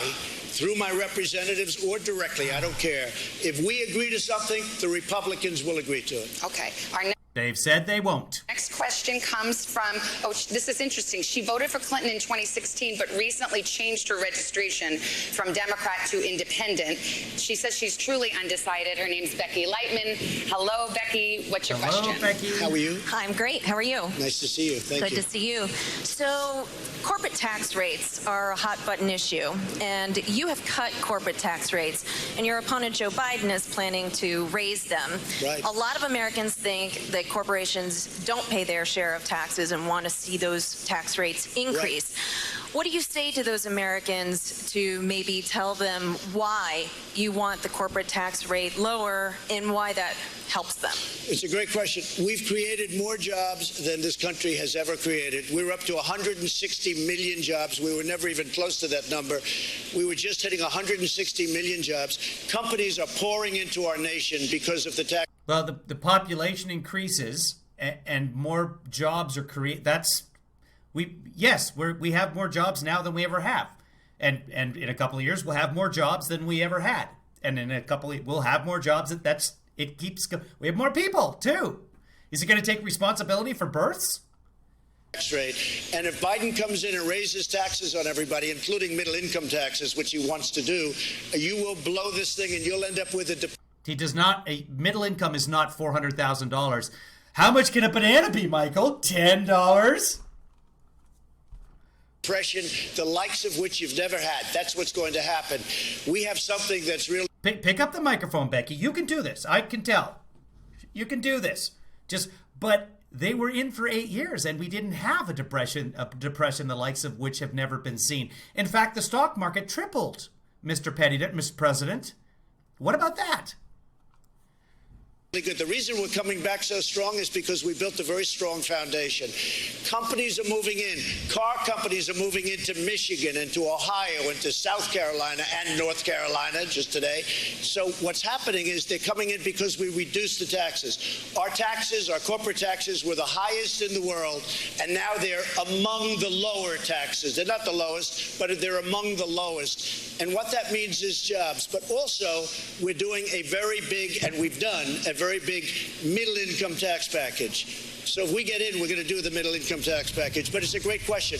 through my representatives or directly, I don't care, if we agree to something, the Republicans will agree to it. Okay. They've said they won't. Next question comes from, this is interesting. She voted for Clinton in 2016, but recently changed her registration from Democrat to Independent. She says she's truly undecided. Her name's Becky Lightman. Hello, Becky. What's your question? Hello, Becky. How are you? I'm great. How are you? Nice to see you. Thank you. Good to see you. So, corporate tax rates are a hot button issue, and you have cut corporate tax rates, and your opponent Joe Biden is planning to raise them. Right. A lot of Americans think that corporations don't pay their share of taxes and want to see those tax rates increase. Right. What do you say to those Americans to maybe tell them why you want the corporate tax rate lower and why that helps them? It's a great question. We've created more jobs than this country has ever created. We're up to 160 million jobs. We were never even close to that number. We were just hitting 160 million jobs. Companies are pouring into our nation because of the tax. Well, the population increases and more jobs are created. We have more jobs now than we ever have. And in a couple of years, we'll have more jobs than we ever had. And in a couple of, we'll have more jobs. It keeps going. We have more people, too. Is it going to take responsibility for births? Rate. And if Biden comes in and raises taxes on everybody, including middle income taxes, which he wants to do, you will blow this thing and you'll end up with a... He does not... A middle income is not $400,000. How much can a banana be, Michael? $10? Depression, the likes of which you've never had. That's what's going to happen. We have something that's really... Pick up the microphone, Becky. You can do this. I can tell. You can do this. But they were in for 8 years, and we didn't have a depression the likes of which have never been seen. In fact, the stock market tripled, Mr. Mr. President. What about that? Good. The reason we're coming back so strong is because we built a very strong foundation. Companies are moving in. Car companies are moving into Michigan, into Ohio, into South Carolina and North Carolina just today. So what's happening is they're coming in because we reduced the taxes. Our taxes, our corporate taxes, were the highest in the world, and now they're among the lower taxes. They're not the lowest, but they're among the lowest. And what that means is jobs. But also, we're doing a very big, and we've done a very very big middle-income tax package. So if we get in, we're going to do the middle-income tax package. But it's a great question.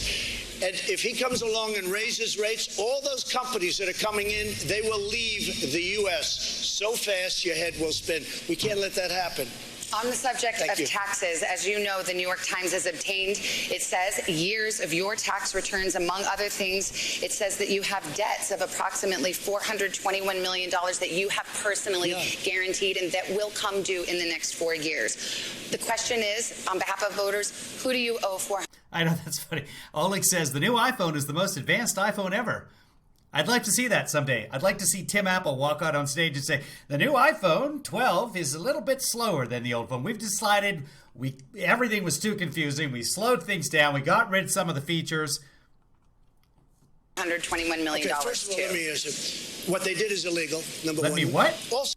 And if he comes along and raises rates, all those companies that are coming in, they will leave the U.S. so fast your head will spin. We can't let that happen. On the subject of taxes, as you know, the New York Times has obtained, it says, years of your tax returns. Among other things, it says that you have debts of approximately $421 million that you have personally guaranteed and that will come due in the next 4 years. The question is, on behalf of voters, who do you owe for? I know, that's funny. Oleg says the new iPhone is the most advanced iPhone ever. I'd like to see that someday. I'd like to see Tim Apple walk out on stage and say, the new iPhone 12 is a little bit slower than the old phone. We've decided everything was too confusing. We slowed things down. We got rid of some of the features. $121 million. Okay, first of all, let me answer. What they did is illegal, number one. Let me what? Also,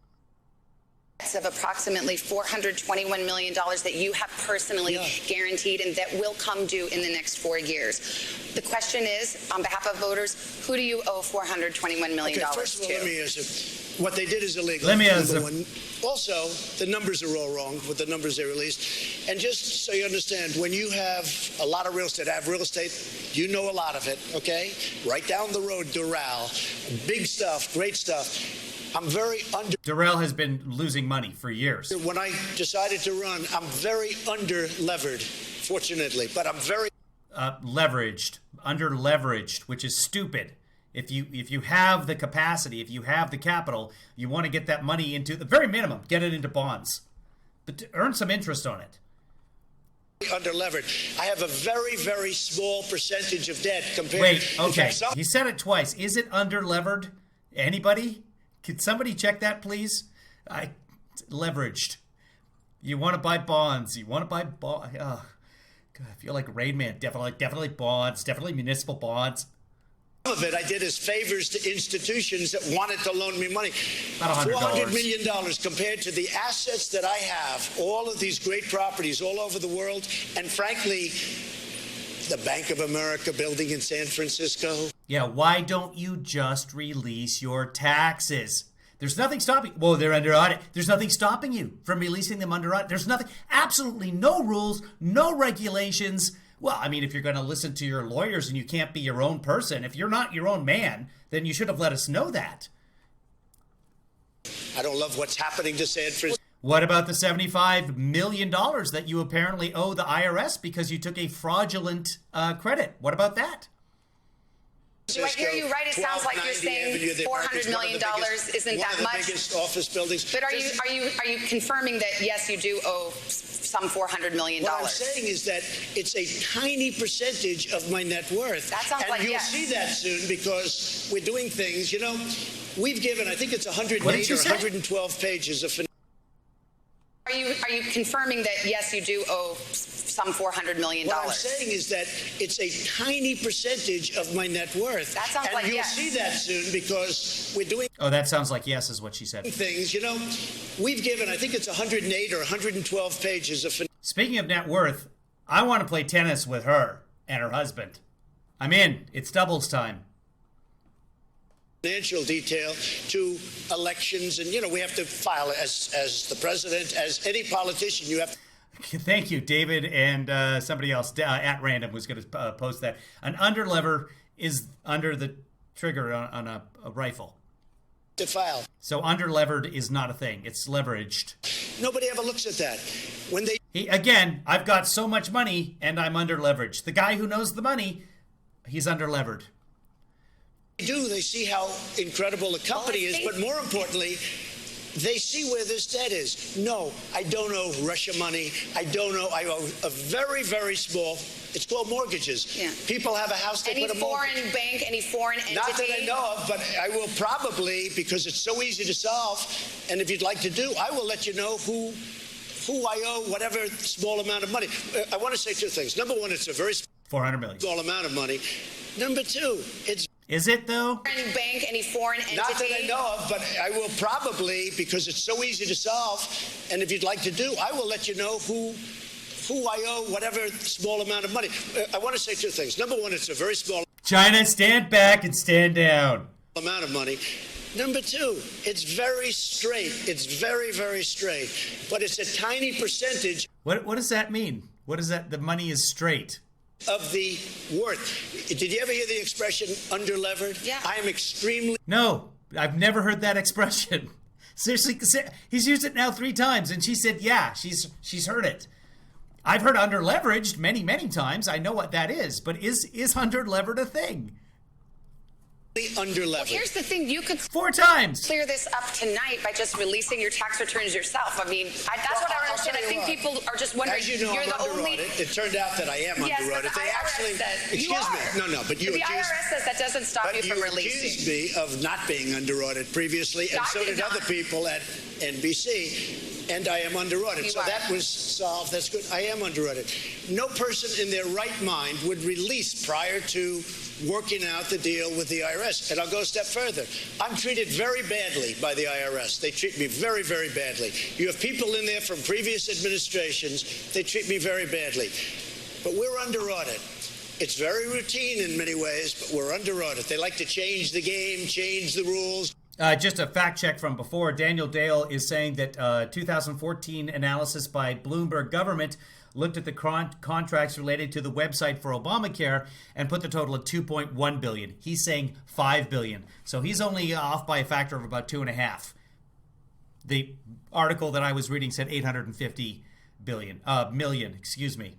of approximately $421 million that you have personally guaranteed and that will come due in the next 4 years. The question is, on behalf of voters, who do you owe $421 million okay, first of all, to? let me answer. What they did is illegal. Let me answer. Also, the numbers are all wrong with the numbers they released. And just so you understand, when you have a lot of real estate, I have real estate, you know a lot of it, okay? Right down the road, Doral. Big stuff, great stuff. I'm very Doral has been losing money for years. When I decided to run, I'm very under-levered, fortunately, but I'm very... leveraged, under-leveraged, which is stupid. If you have the capacity, if you have the capital, you want to get that money into, the very minimum, get it into bonds. But to earn some interest on it. Under-levered. I have a very, very small percentage of debt compared... Wait, okay. He said it twice. Is it under-levered? Anybody? Could somebody check that, please? Leveraged. You want to buy bonds. You want to buy bonds. Oh, God, I feel like Rain Man. Definitely bonds. Definitely municipal bonds. Some of it I did as favors to institutions that wanted to loan me money. About $400 million compared to the assets that I have, all of these great properties all over the world, and frankly, the Bank of America building in San Francisco. Yeah, why don't you just release your taxes? There's nothing stopping... Well, they're under audit. There's nothing stopping you from releasing them under audit. There's nothing... Absolutely no rules, no regulations. Well, I mean, if you're going to listen to your lawyers and you can't be your own person, if you're not your own man, then you should have let us know that. I don't love what's happening to San Francisco. What about the $75 million that you apparently owe the IRS because you took a fraudulent credit? What about that? Do I hear you right? It sounds like you're saying $400 million isn't that much. Biggest office buildings. But are you confirming that yes, you do owe some $400 million? What I'm saying is that it's a tiny percentage of my net worth. That sounds like yes. And you'll see that soon because we're doing things. You know, we've given, I think it's 108 or 112 pages of. Are you confirming that yes, you do owe some $400 million? What I'm saying is that it's a tiny percentage of my net worth. That sounds like yes. And you'll see that soon because we're doing... Oh, that sounds like yes is what she said. ...things, you know, we've given, I think it's 108 or 112 pages of... Speaking of net worth, I want to play tennis with her and her husband. I'm in. It's doubles time. Financial detail to elections, and, you know, we have to file as the president, as any politician, you have to... Thank you, David, and somebody else at random was going to post that. An underlever is under the trigger on a rifle. To file. So underlevered is not a thing. It's leveraged. Nobody ever looks at that. When they... Again, I've got so much money, and I'm underleveraged. The guy who knows the money, he's underlevered. They see how incredible the company is, but more importantly, they see where this debt is. No, I don't owe Russia money. I owe a very, very small, it's called mortgages. Yeah. People have a house, they put a mortgage. Any foreign bank, any foreign entity? Not that I know of, but I will probably, because it's so easy to solve, and if you'd like to do, I will let you know who I owe whatever small amount of money. I want to say two things. Number one, it's a very $400 million. Small amount of money. Number two, it's... Is it, though? Foreign bank, any foreign entity? Not that I know of, but I will probably, because it's so easy to solve, and if you'd like to do, I will let you know who I owe whatever small amount of money. I want to say two things. Number one, it's a very small... China, stand back and stand down. ...amount of money. Number two, it's very straight. It's very, very straight. But it's a tiny percentage. What does that mean? What is that? The money is straight. Of the worth. Did you ever hear the expression underlevered? Yeah. I am extremely. No, I've never heard that expression. Seriously, he's used it now 3 times, and she said, yeah, she's heard it. I've heard underleveraged many, many times. I know what that is, but is underlevered a thing? Underlevered. Well, here's the thing: you could 4 times. clear this up tonight by just releasing your tax returns yourself. I mean, that's what I don't understand. I think people are just wondering. As you know, you're I'm the under only. audit. It turned out that I am Yes, under but audit. the They IRS actually. says Excuse you are. me. No, but you the accused. IRS says that doesn't stop you from releasing. Accused me of not being under audit previously, and I so did did other not. people at NBC, and I am under audit. You So are. that was solved. That's good. I am under audit. No person in their right mind would release prior to working out the deal with the IRS. And I'll go a step further. I'm treated very badly by the IRS. They treat me very, very badly. You have people in there from previous administrations. They treat me very badly. But we're under audit. It's very routine in many ways, but we're under audit. They like to change the game, change the rules. Just a fact check from before. Daniel Dale is saying that 2014 analysis by Bloomberg government looked at the contracts related to the website for Obamacare and put the total at $2.1 billion. He's saying $5 billion. So he's only off by a factor of about 2.5. The article that I was reading said 850 million, excuse me.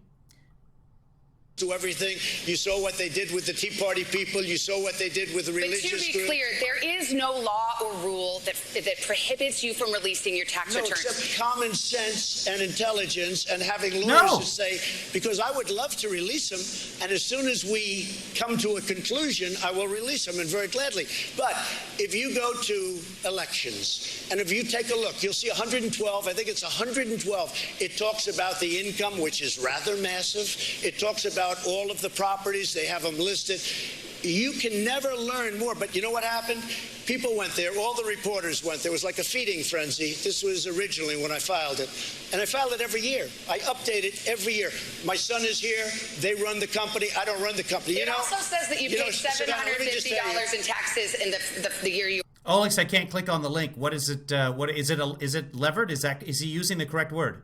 To everything. You saw what they did with the Tea Party people. You saw what they did with the But religious to be group. clear, there is no law or rule that prohibits you from releasing your tax No, returns. except common sense and intelligence and having lawyers No. to say, because I would love to release them, and as soon as we come to a conclusion, I will release them, and very gladly. But if you go to elections, and if you take a look, you'll see 112, I think it's 112. It talks about the income, which is rather massive. It talks about all of the properties. They have them listed. You can never learn more. But you know what happened? People went there. All the reporters went there. It was like a feeding frenzy. This was originally when I filed it. And I filed it every year. I update it every year. My son is here. They run the company. I don't run the company. It also says that you paid $750 in taxes in the year you. Alex, I can't click on the link. What is it? What is it? Is it levered? Is he using the correct word?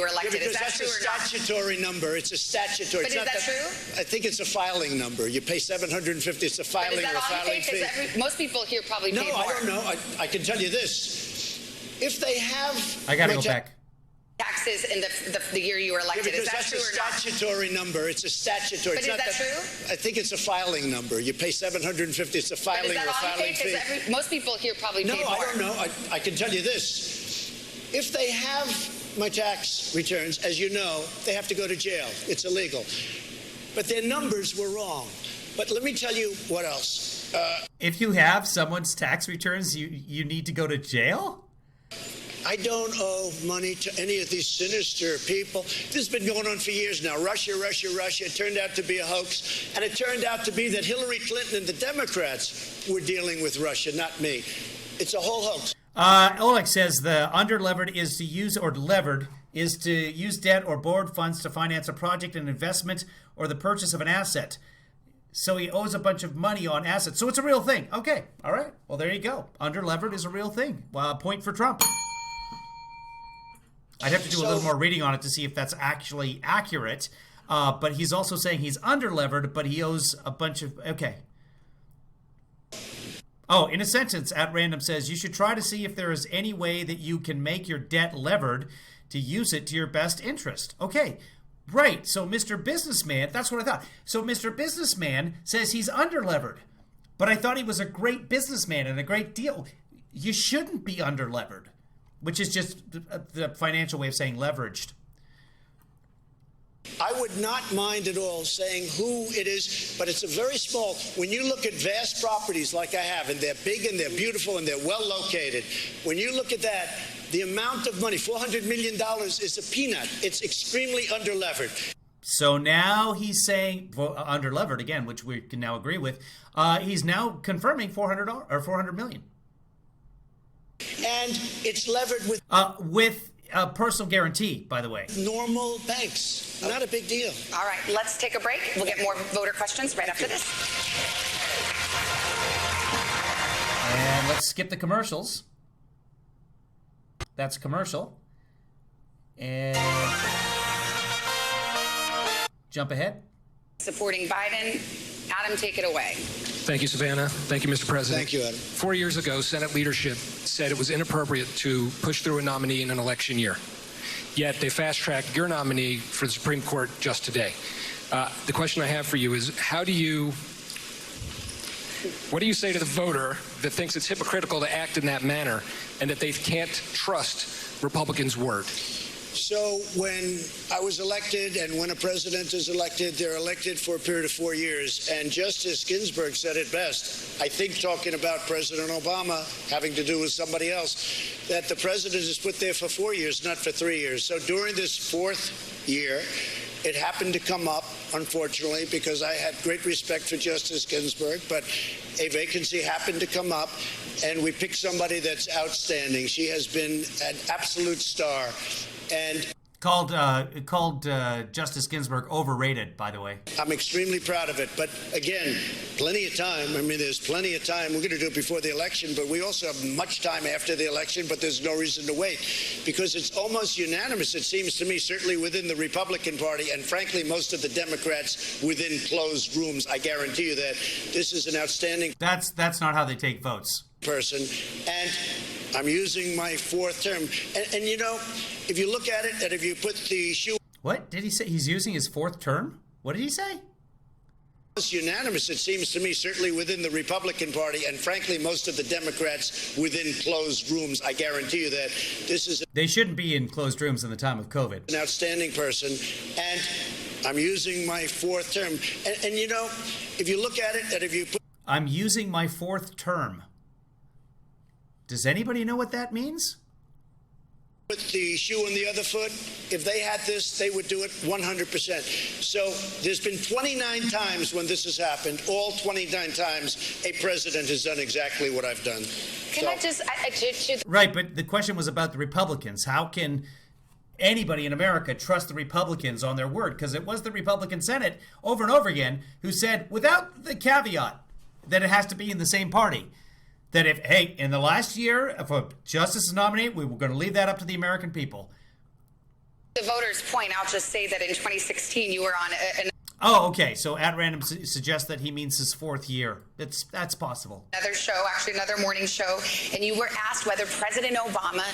were elected. Yeah, because is that that's true a or not? statutory number. It's a statutory. But it's is not that true? I think it's a filing number. You pay $750. It's a But filing is that or all you filing pay? fee. Because most people here probably No, pay more. I don't know. I can tell you this. If they have... I got to go back. Taxes in the year you were Yeah, elected. because Is that that's true a or not? statutory number. It's a statutory. But it's is not that true? I think it's a filing number. You pay $750. It's a But filing is or that all you filing pay? fee. Because most people here probably No, pay more. I don't know. I can tell you this. If they have my tax returns, as you know, they have to go to jail. It's illegal. But their numbers were wrong. But let me tell you what else. If you have someone's tax returns, you need to go to jail? I don't owe money to any of these sinister people. This has been going on for years now. Russia, Russia, Russia. It turned out to be a hoax. And it turned out to be that Hillary Clinton and the Democrats were dealing with Russia, not me. It's a whole hoax. Oleg says the underlevered is to use, or levered, is to use debt or borrowed funds to finance a project, an investment, or the purchase of an asset. So he owes a bunch of money on assets. So it's a real thing. Okay. All right. Well, there you go. Underlevered is a real thing. Point for Trump. I'd have to do a little more reading on it to see if that's actually accurate. But he's also saying he's underlevered, but he owes a bunch of... Okay. Oh, in a sentence, at random says, you should try to see if there is any way that you can make your debt levered to use it to your best interest. Okay, right. So Mr. Businessman, that's what I thought. So Mr. Businessman says he's underlevered, but I thought he was a great businessman and a great deal. You shouldn't be underlevered, which is just the financial way of saying leveraged. I would not mind at all saying who it is, but it's a very small. When you look at vast properties like I have, and they're big and they're beautiful and they're well located, when you look at that, the amount of money, $400 million, is a peanut. It's extremely underlevered. So now he's saying, underlevered again, which we can now agree with, he's now confirming $400 million. And it's levered with a personal guarantee, by the way. normal banks. Not a big deal. All right, let's take a break. We'll get more voter questions right after this. let's skip the commercials. That's commercial. And jump ahead. Supporting Biden. Adam, take it away. Thank you, Savannah. Thank you, Mr. President. Thank you, Adam. 4 years ago, Senate leadership said it was inappropriate to push through a nominee in an election year. Yet they fast-tracked your nominee for the Supreme Court just today. The question I have for you is, what do you say to the voter that thinks it's hypocritical to act in that manner and that they can't trust Republicans' word? So when I was elected and when a president is elected, they're elected for a period of 4 years. And Justice Ginsburg said it best, I think talking about President Obama having to do with somebody else, that the president is put there for 4 years, not for 3 years. So during this fourth year, it happened to come up, unfortunately, because I had great respect for Justice Ginsburg, but a vacancy happened to come up, and we picked somebody that's outstanding. She has been an absolute star. And Called Justice Ginsburg overrated, by the way. I'm extremely proud of it. But again, plenty of time. I mean, there's plenty of time. We're going to do it before the election, but we also have much time after the election, but there's no reason to wait because it's almost unanimous, it seems to me, certainly within the Republican Party and frankly, most of the Democrats within closed rooms. I guarantee you that this is an outstanding That's not how they take votes. person. And I'm using my fourth term. And you know, if you look at it, and if you put the shoe... What did he say? He's using his fourth term? What did he say? It's unanimous, it seems to me, certainly within the Republican Party and frankly, most of the Democrats within closed rooms. I guarantee you that this is... They shouldn't be in closed rooms in the time of COVID. An outstanding person. And I'm using my fourth term. And you know, if you look at it, and if you put... I'm using my fourth term. Does anybody know what that means? Put the shoe on the other foot. If they had this, they would do it 100%. So there's been 29 times when this has happened. All 29 times, a president has done exactly what I've done. Can I just... Right, but the question was about the Republicans. How can anybody in America trust the Republicans on their word? Because it was the Republican Senate over and over again who said, without the caveat that it has to be in the same party, that if, hey, in the last year, if a justice is nominated, we were going to leave that up to the American people. The voters' point, I'll just say that in 2016, you were on an... Oh, okay. So at random suggests that he means his fourth year. That's possible. Another show, actually another morning show, and you were asked whether President Obama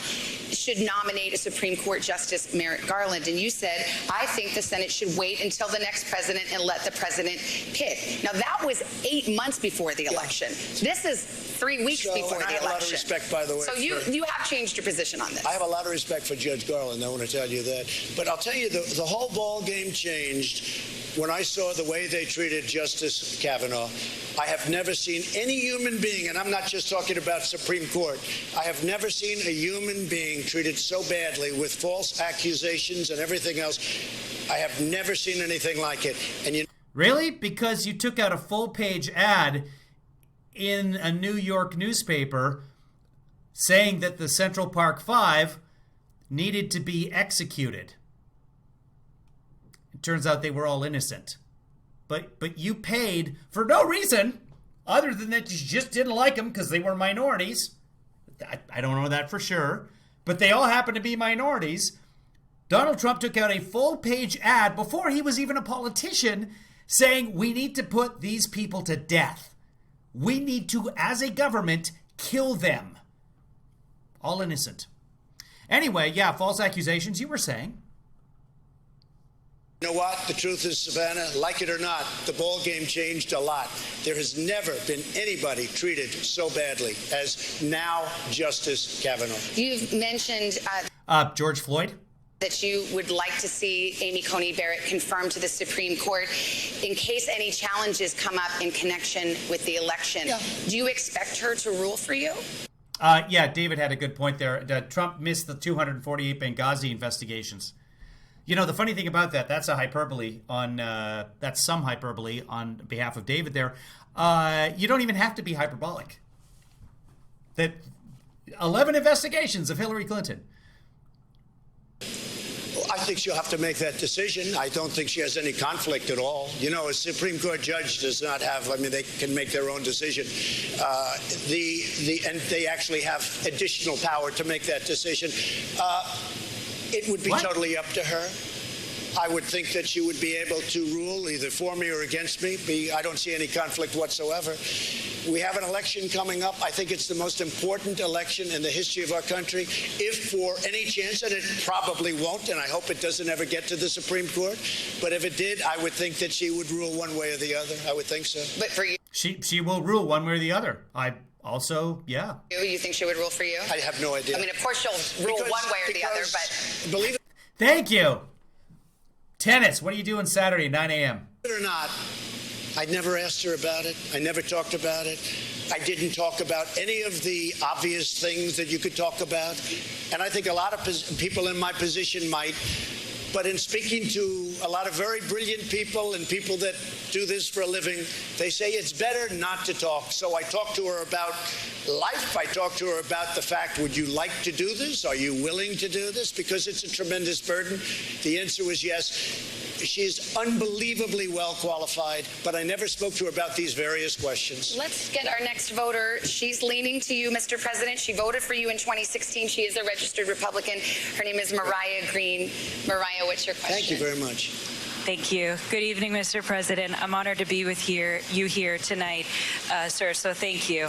should nominate a Supreme Court Justice Merrick Garland, and you said, I think the Senate should wait until the next president and let the president pick. Now, that was 8 months before the election. This is 3 weeks before the election. I have a lot of respect, by the way. So you have changed your position on this. I have a lot of respect for Judge Garland, I want to tell you that. But I'll tell you, the whole ball game changed when I saw the way they treated Justice Kavanaugh. I have never seen any human being, and I'm not just talking about Supreme Court, I have never seen a human being treated so badly with false accusations and everything else. I have never seen anything like it. And Really? Because you took out a full-page ad in a New York newspaper saying that the Central Park Five needed to be executed. It turns out they were all innocent. But you paid for no reason other than that you just didn't like them because they were minorities. I don't know that for sure. But they all happen to be minorities. Donald Trump took out a full-page ad before he was even a politician saying we need to put these people to death. We need to, as a government, kill them. All innocent. Anyway, yeah, false accusations, you were saying. you know what? The truth is, Savannah, like it or not, the ball game changed a lot. There has never been anybody treated so badly as now Justice Kavanaugh. You've mentioned George Floyd. That you would like to see Amy Coney Barrett confirmed to the Supreme Court in case any challenges come up in connection with the election. Yeah. Do you expect her to rule for you? Yeah, David had a good point there. Trump missed the 248 Benghazi investigations. You know, the funny thing about that, that's a hyperbole on, that's some hyperbole on behalf of David there. You don't even have to be hyperbolic. That 11 investigations of Hillary Clinton. Well, I think she'll have to make that decision. I don't think she has any conflict at all. You know, a Supreme Court judge does not have, I mean, they can make their own decision. And they actually have additional power to make that decision. It would be totally up to her. I would think that she would be able to rule either for me or against me. I don't see any conflict whatsoever. We have an election coming up. I think it's the most important election in the history of our country. If for any chance, and it probably won't, and I hope it doesn't ever get to the Supreme Court, but if it did, I would think that she would rule one way or the other. I would think so. But for you, She will rule one way or the other. I also, yeah. you think she would rule for you? I have no idea. I mean, of course she'll rule one way or the other, but believe it Thank you. Tennis, what are you doing Saturday, 9 a.m.? or not, I never asked her about it. I never talked about it. I didn't talk about any of the obvious things that you could talk about. And I think a lot of people in my position might. But in speaking to a lot of very brilliant people and people that do this for a living, they say it's better not to talk. So I talked to her about life. I talked to her about the fact, would you like to do this? Are you willing to do this? Because it's a tremendous burden. The answer was yes. She's unbelievably well qualified, but I never spoke to her about these various questions. let's get our next voter. She's leaning to you, Mr. President. She voted for you in 2016. She is a registered Republican. Her name is Mariah Green. Mariah, what's your question? Thank you very much. Thank you. Good evening, Mr. President. I'm honored to be with you here tonight, sir, so thank you.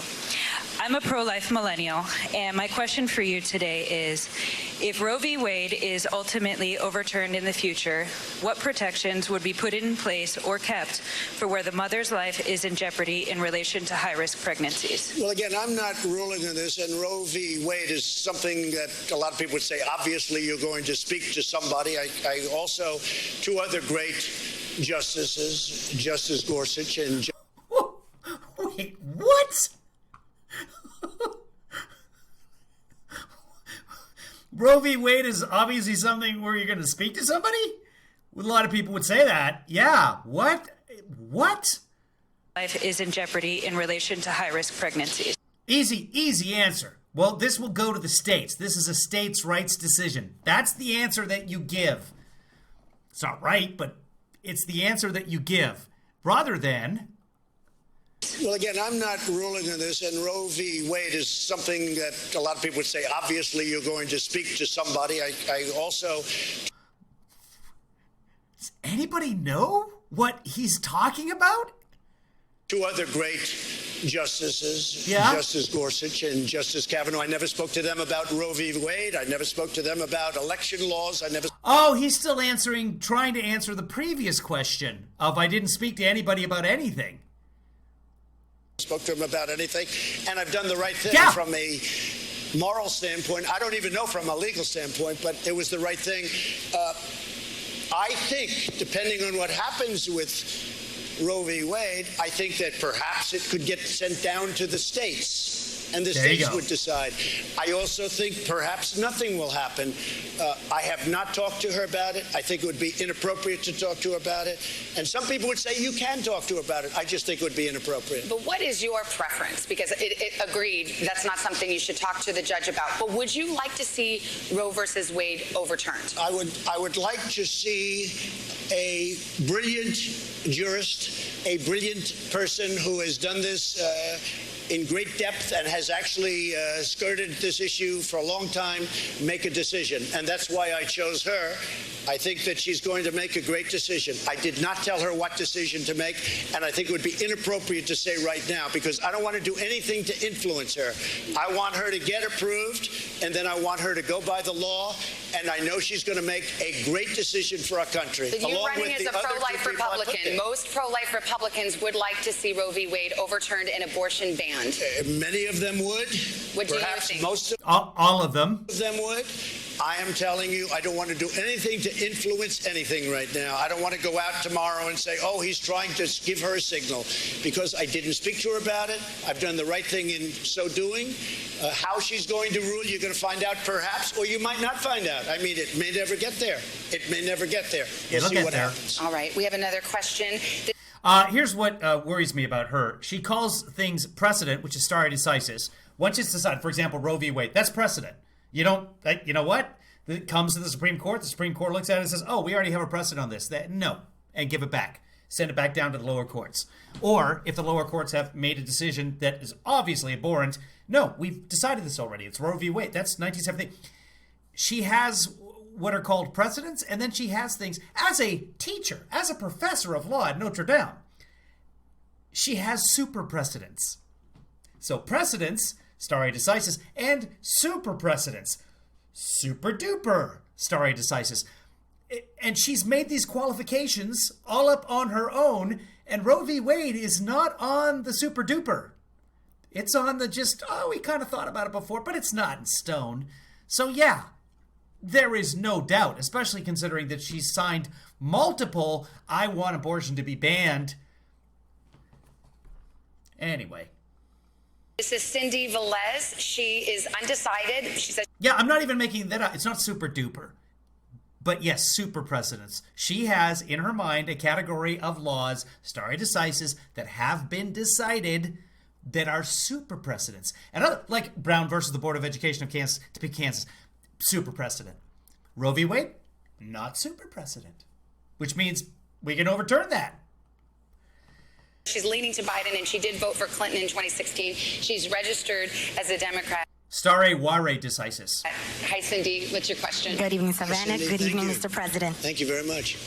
I'm a pro-life millennial, and my question for you today is, if Roe v. Wade is ultimately overturned in the future, what protections would be put in place or kept for where the mother's life is in jeopardy in relation to high-risk pregnancies? Well, again, I'm not ruling on this, and Roe v. Wade is something that a lot of people would say, obviously, you're going to speak to somebody. I also, two other great justices, Justice Gorsuch and... Wait, what? Roe v. Wade is obviously something where you're going to speak to somebody? A lot of people would say that. Yeah. What? What? Life is in jeopardy in relation to high-risk pregnancies. Easy answer. Well, this will go to the states. This is a states' rights decision. That's the answer that you give. It's not right, but it's the answer that you give. Rather than... Well, again, I'm not ruling on this, and Roe v. Wade is something that a lot of people would say, obviously, you're going to speak to somebody. I also... Does anybody know what he's talking about? Two other great justices, Yeah? Justice Gorsuch and Justice Kavanaugh. I never spoke to them about Roe v. Wade. I never spoke to them about election laws. I never... Oh, he's still trying to answer the previous question of I didn't speak to anybody about anything. spoke to him about anything, and I've done the right thing from a moral standpoint. I don't even know from a legal standpoint, but it was the right thing. I think, depending on what happens with Roe v. Wade, I think that perhaps it could get sent down to the states, and the states would decide. I also think perhaps nothing will happen. I have not talked to her about it. I think it would be inappropriate to talk to her about it. And some people would say you can talk to her about it. I just think it would be inappropriate. But what is your preference? Because it agreed, that's not something you should talk to the judge about. But would you like to see Roe versus Wade overturned? I would like to see a brilliant jurist, a brilliant person who has done this in great depth and has actually skirted this issue for a long time, make a decision. And that's why I chose her. I think that she's going to make a great decision. I did not tell her what decision to make, and I think it would be inappropriate to say right now, because I don't want to do anything to influence her. I want her to get approved, and then I want her to go by the law, and I know she's going to make a great decision for our country. But you running as a pro-life Republican, most pro-life Republicans would like to see Roe v. Wade overturned and abortion banned. Many of them would. What do you Perhaps think? most All of them. of them would. I am telling you, I don't want to do anything to influence anything right now. I don't want to go out tomorrow and say, oh, he's trying to give her a signal, because I didn't speak to her about it. I've done the right thing in so doing. How she's going to rule, you're going to find out perhaps, or you might not find out. I mean, it may never get there. It may never get there. We'll see what happens. All right, we have another question. Here's what worries me about her. She calls things precedent, which is stare decisis. Once it's decided, for example, Roe v. Wade, that's precedent. You don't, you know what? It comes to the Supreme Court. The Supreme Court looks at it and says, oh, we already have a precedent on this. No. And give it back. Send it back down to the lower courts. Or if the lower courts have made a decision that is obviously abhorrent, no, we've decided this already. It's Roe v. Wade. That's 1970. She has what are called precedents, and then she has things as a teacher, as a professor of law at Notre Dame. She has super precedents. So precedents, stare decisis, and super precedents, super duper stare decisis. And she's made these qualifications all up on her own, and Roe v. Wade is not on the super duper. It's on the just, oh, we kind of thought about it before, but it's not in stone. So yeah, there is no doubt, especially considering that she's signed multiple I want abortion to be banned. Anyway. This is Cindy Velez. She is undecided. She says, yeah, I'm not even making that up. It's not super duper. But yes, super precedents. She has in her mind a category of laws, stare decisis, that have been decided that are super precedents. And other, like Brown versus the Board of Education of Kansas, to pick Kansas, super precedent. Roe v. Wade, not super precedent. Which means we can overturn that. she's leaning to Biden, and she did vote for Clinton in 2016. She's registered as a Democrat. Stare ware decisis. Hi, Cindy. What's your question? Good evening, Savannah. Cindy, Good thank evening, you. Mr. President. Thank you very much.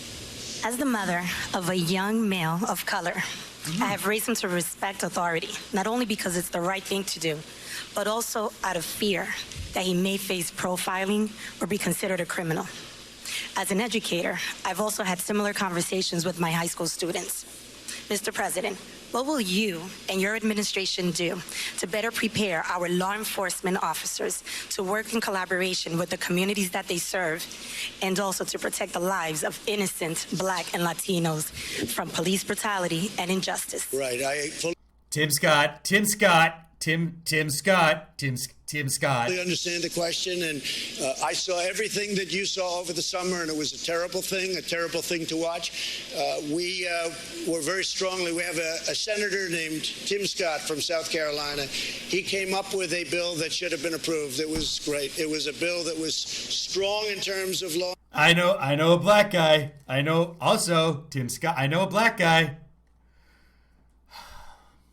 As the mother of a young male of color, I have reason to respect authority, not only because it's the right thing to do, but also out of fear that he may face profiling or be considered a criminal. As an educator, I've also had similar conversations with my high school students. Mr. President, what will you and your administration do to better prepare our law enforcement officers to work in collaboration with the communities that they serve, and also to protect the lives of innocent Black and Latinos from police brutality and injustice? Right. Tim Scott. I understand the question, and I saw everything that you saw over the summer, and it was a terrible thing to watch. We were very strongly, we have a senator named Tim Scott from South Carolina. He came up with a bill that should have been approved. It was great. It was a bill that was strong in terms of law. I know a black guy. I know also Tim Scott. I know a black guy.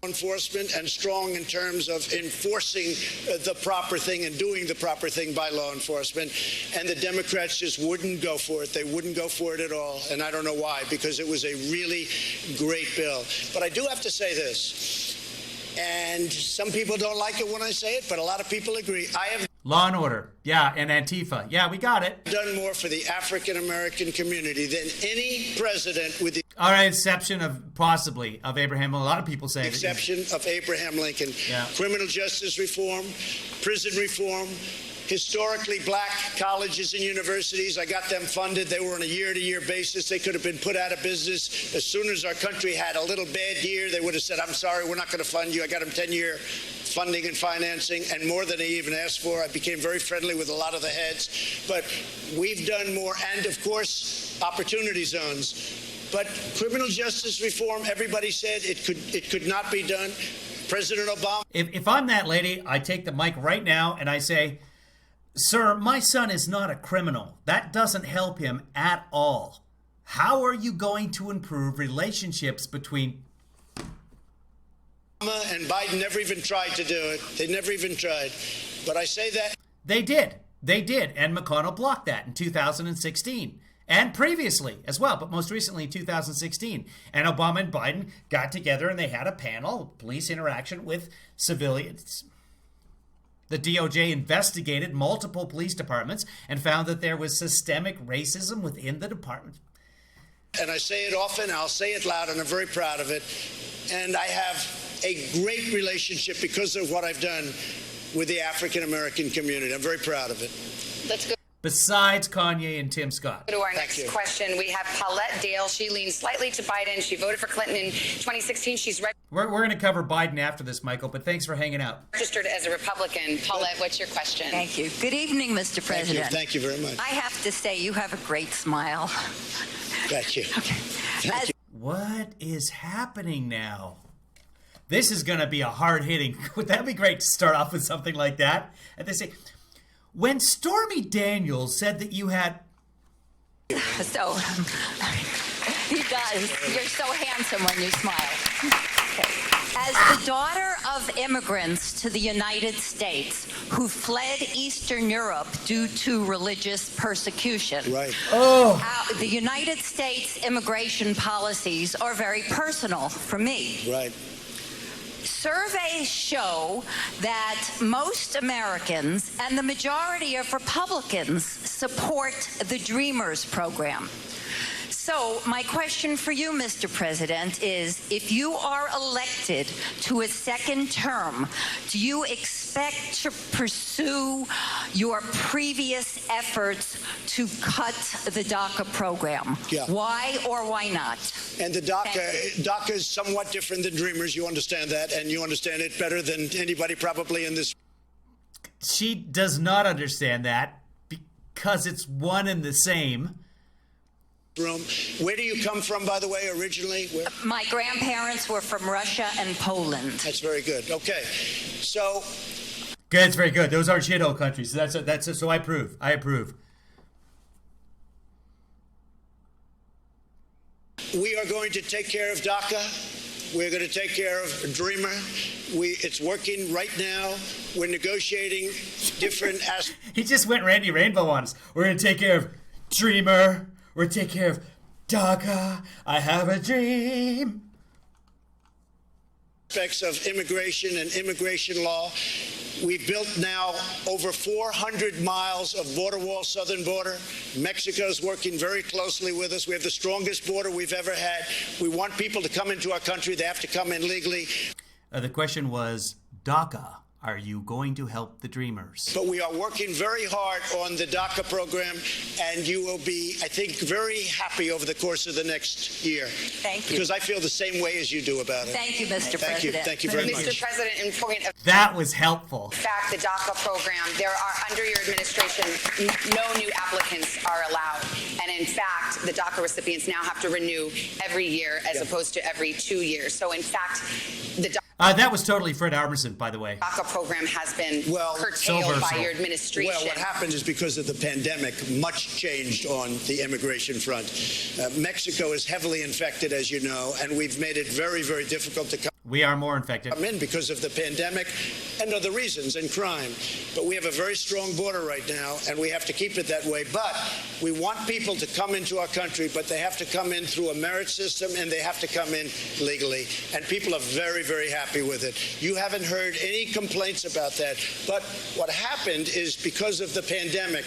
Enforcement, and strong in terms of enforcing the proper thing and doing the proper thing by law enforcement. And the Democrats just wouldn't go for it. They wouldn't go for it at all. And I don't know why, because it was a really great bill. But I do have to say this, and some people don't like it when I say it, but a lot of people agree. I have Law and Order. Yeah, and Antifa. Yeah, we got it. done more for the African American community than any president, with the All right, exception of possibly of Abraham. A lot of people say exception of Abraham Lincoln. Yeah. Criminal justice reform, prison reform, historically black colleges and universities. I got them funded. They were on a year-to-year basis. They could have been put out of business. As soon as our country had a little bad year, they would have said, I'm sorry, we're not going to fund you. I got them 10-year funding and financing, and more than I even asked for. I became very friendly with a lot of the heads. But we've done more, and of course, opportunity zones. But criminal justice reform, everybody said it could not be done. President Obama. If I'm that lady, I take the mic right now and I say, sir, my son is not a criminal. That doesn't help him at all. How are you going to improve relationships between Obama and Biden? Never even tried to do it. They never even tried. But I say that. They did. And McConnell blocked that in 2016. And previously as well, but most recently in 2016. And Obama and Biden got together and they had a panel, police interaction with civilians. The DOJ investigated multiple police departments and found that there was systemic racism within the department. And I say it often, I'll say it loud, and I'm very proud of it. And I have a great relationship because of what I've done with the African American community. I'm very proud of it. Let's go Besides Kanye and Tim Scott. to our next question. We have Paulette Dale. She leans slightly to Biden. She voted for Clinton in 2016. She's We're going to cover Biden after this, Michael, but thanks for hanging out. registered as a Republican. Paulette, what's your question? Thank you. Good evening, Mr. President. Thank you very much. I have to say, you have a great smile. Thank you. Okay. Thank you. What is happening now? This is going to be a hard-hitting. Would that be great to start off with something like that? And they say, When Stormy Daniels said that you had... So, he does. You're so handsome when you smile. As the daughter of immigrants to the United States who fled Eastern Europe due to religious persecution, Right. The United States immigration policies are very personal for me. Right. Surveys show that most Americans and the majority of Republicans support the Dreamers program. So my question for you, Mr. President, is if you are elected to a second term, do you expect to pursue your previous efforts to cut the DACA program? Yeah. Why or why not? And the DACA is somewhat different than Dreamers. You understand that, and you understand it better than anybody probably in this. She does not understand that because it's one and the same. Room. Where do you come from, by the way, originally? Where? My grandparents were from Russia and Poland. That's very good. Okay, so Good, it's very good. Those aren't shithole countries. So I approve. I approve. we are going to take care of DACA. We're going to take care of Dreamer. It's working right now. We're negotiating different aspects. He just went Randy Rainbow on us. We're going to take care of Dreamer. We're going to take care of DACA. I have a dream. Aspects of immigration and immigration law. We've built now over 400 miles of border wall, southern border. Mexico's working very closely with us. We have the strongest border we've ever had. We want people to come into our country. They have to come in legally. The question was, DACA, are you going to help the Dreamers? But we are working very hard on the DACA program, and you will be, I think, very happy over the course of the next year. Thank you. Because I feel the same way as you do about it. Thank you, Mr. Thank you. President. Thank you very much. Mr. President, in point of That was helpful. fact, the DACA program, there are, under your administration, no new applicants are allowed. And in fact, the DACA recipients now have to renew every year as opposed to every 2 years. So in fact, the That was totally Fred Armisen, by the way. DACA program has been curtailed so by your administration. Well, what happened is because of the pandemic, much changed on the immigration front. Mexico is heavily infected, as you know, and we've made it very, very difficult to come We are more infected. in because of the pandemic and other reasons, and crime. But we have a very strong border right now, and we have to keep it that way. But we want people to come into our country, but they have to come in through a merit system, and they have to come in legally. And people are very, very happy with it. You haven't heard any complaints about that. But what happened is because of the pandemic,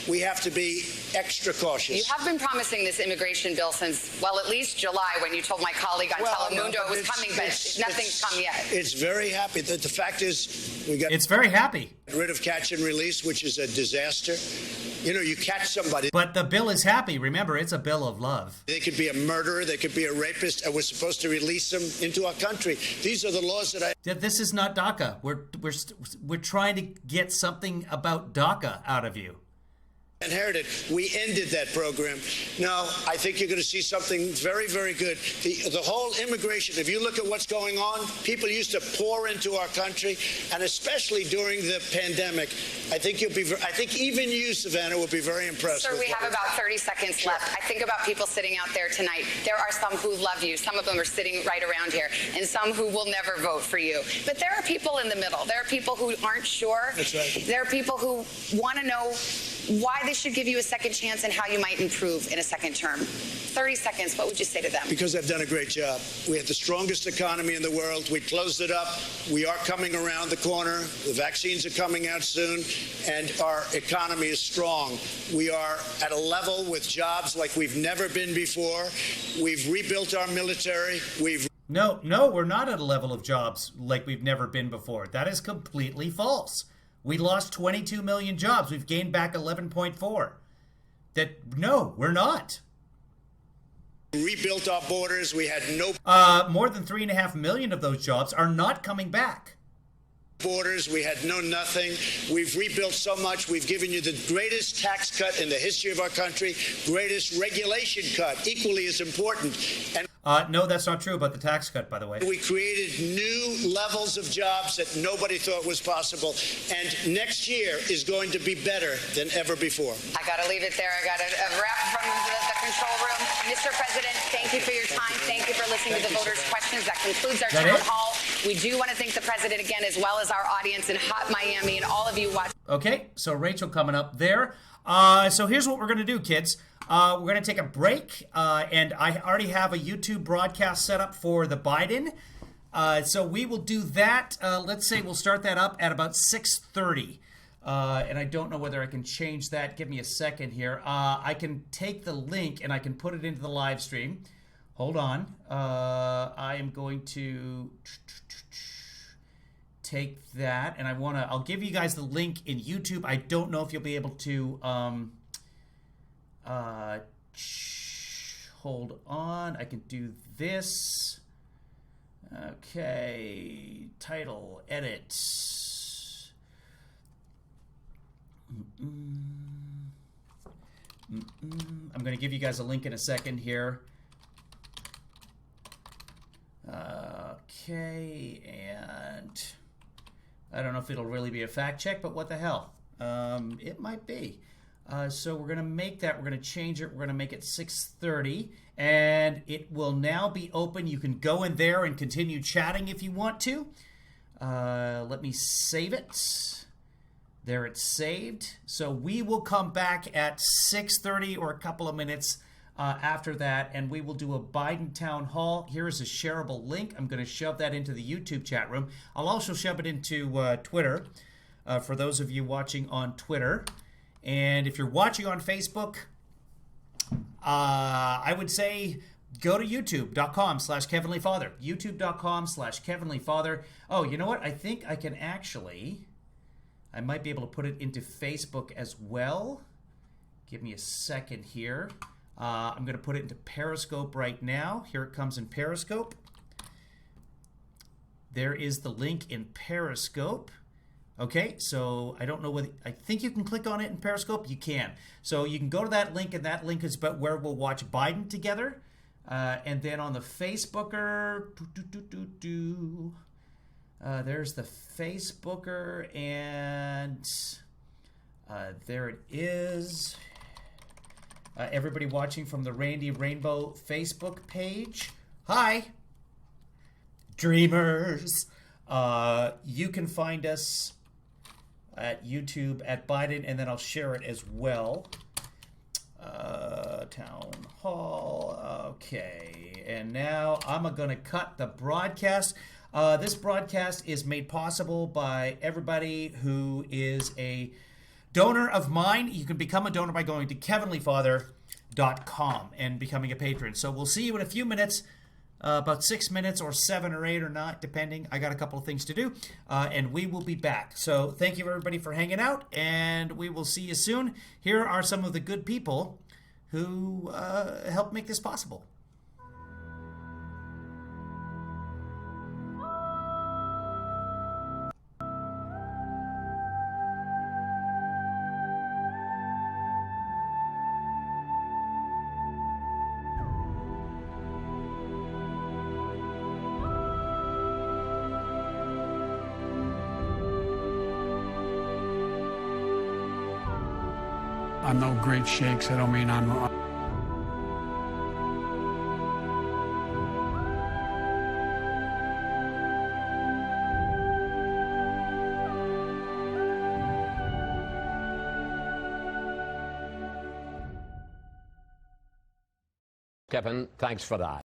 we have to be extra cautious. You have been promising this immigration bill since, well, at least July, when you told my colleague on Telemundo it was coming, but nothing's come yet. It's very happy. The fact is, we got It's very happy. rid of catch and release, which is a disaster. You know, you catch somebody. But the bill is happy. Remember, it's a bill of love. They could be a murderer, they could be a rapist, and we're supposed to release them into our country. These are the laws that This is not DACA. We're trying to get something about DACA out of you. inherited. We ended that program. Now, I think you're going to see something very, very good. The whole immigration, if you look at what's going on, people used to pour into our country, and especially during the pandemic. I think even you, Savannah, will be very impressed. Sir, we have about 30 seconds left. I think about people sitting out there tonight. There are some who love you. Some of them are sitting right around here, and some who will never vote for you. But there are people in the middle. There are people who aren't sure. That's right. There are people who want to know why they should give you a second chance and how you might improve in a second term. 30 seconds, what would you say to them? Because I've done a great job. We have the strongest economy in the world. We closed it up. We are coming around the corner. The vaccines are coming out soon, and our economy is strong. We are at a level with jobs like we've never been before. We've rebuilt our military. No, we're not at a level of jobs like we've never been before. That is completely false. We lost 22 million jobs. We've gained back 11.4. No, we're not. Rebuilt our borders. We had no more than 3.5 million of those jobs are not coming back. Borders. We had nothing. We've rebuilt so much. We've given you the greatest tax cut in the history of our country, greatest regulation cut, equally as important. And No, that's not true about the tax cut, by the way. We created new levels of jobs that nobody thought was possible. And next year is going to be better than ever before. I got to leave it there. I got a wrap from the control room. Mr. President, thank you for your time. Thank you for listening to the voters' questions. That concludes our town hall. We do want to thank the president again, as well as our audience in hot Miami and all of you watching. Okay, so Rachel coming up there. So here's what we're going to do, kids. We're going to take a break, and I already have a YouTube broadcast set up for the Biden. So we will do that. Let's say we'll start that up at about 6:30. And I don't know whether I can change that. Give me a second here. I can take the link and I can put it into the live stream. Hold on. I am going to take that, and I'll give you guys the link in YouTube. I don't know if you'll be able to, hold on. I can do this. Okay. Title, edit. I'm going to give you guys a link in a second here. Okay, and I don't know if it'll really be a fact check, but what the hell? It might be. So we're going to make that. We're going to change it. We're going to make it 6:30, and it will now be open. You can go in there and continue chatting if you want to. Let me save it. There, it's saved. So we will come back at 6:30 or a couple of minutes after that, and we will do a Biden town hall. Here is a shareable link. I'm going to shove that into the YouTube chat room. I'll also shove it into Twitter for those of you watching on Twitter. And if you're watching on Facebook, I would say go to youtube.com/KevinlyFather. youtube.com/KevinlyFather. Oh, you know what? I think I can actually... I might be able to put it into Facebook as well. Give me a second here. I'm going to put it into Periscope right now. Here it comes in Periscope. There is the link in Periscope. Okay, so I don't know whether... I think you can click on it in Periscope. You can. So you can go to that link, and that link is about where we'll watch Biden together. And then on the Facebooker... there's the Facebooker, and there it is. Everybody watching from the Randy Rainbow Facebook page. Hi, dreamers. You can find us at YouTube at Biden, and then I'll share it as well. Town Hall. Okay, and now I'm going to cut the broadcast. This broadcast is made possible by everybody who is a donor of mine. You can become a donor by going to KevinlyFather.com and becoming a patron. So we'll see you in a few minutes, about 6 minutes or 7 or 8 or not, depending. I got a couple of things to do, and we will be back. So thank you, everybody, for hanging out, and we will see you soon. Here are some of the good people who helped make this possible. I'm no great shakes. I don't mean I'm... Kevin, thanks for that.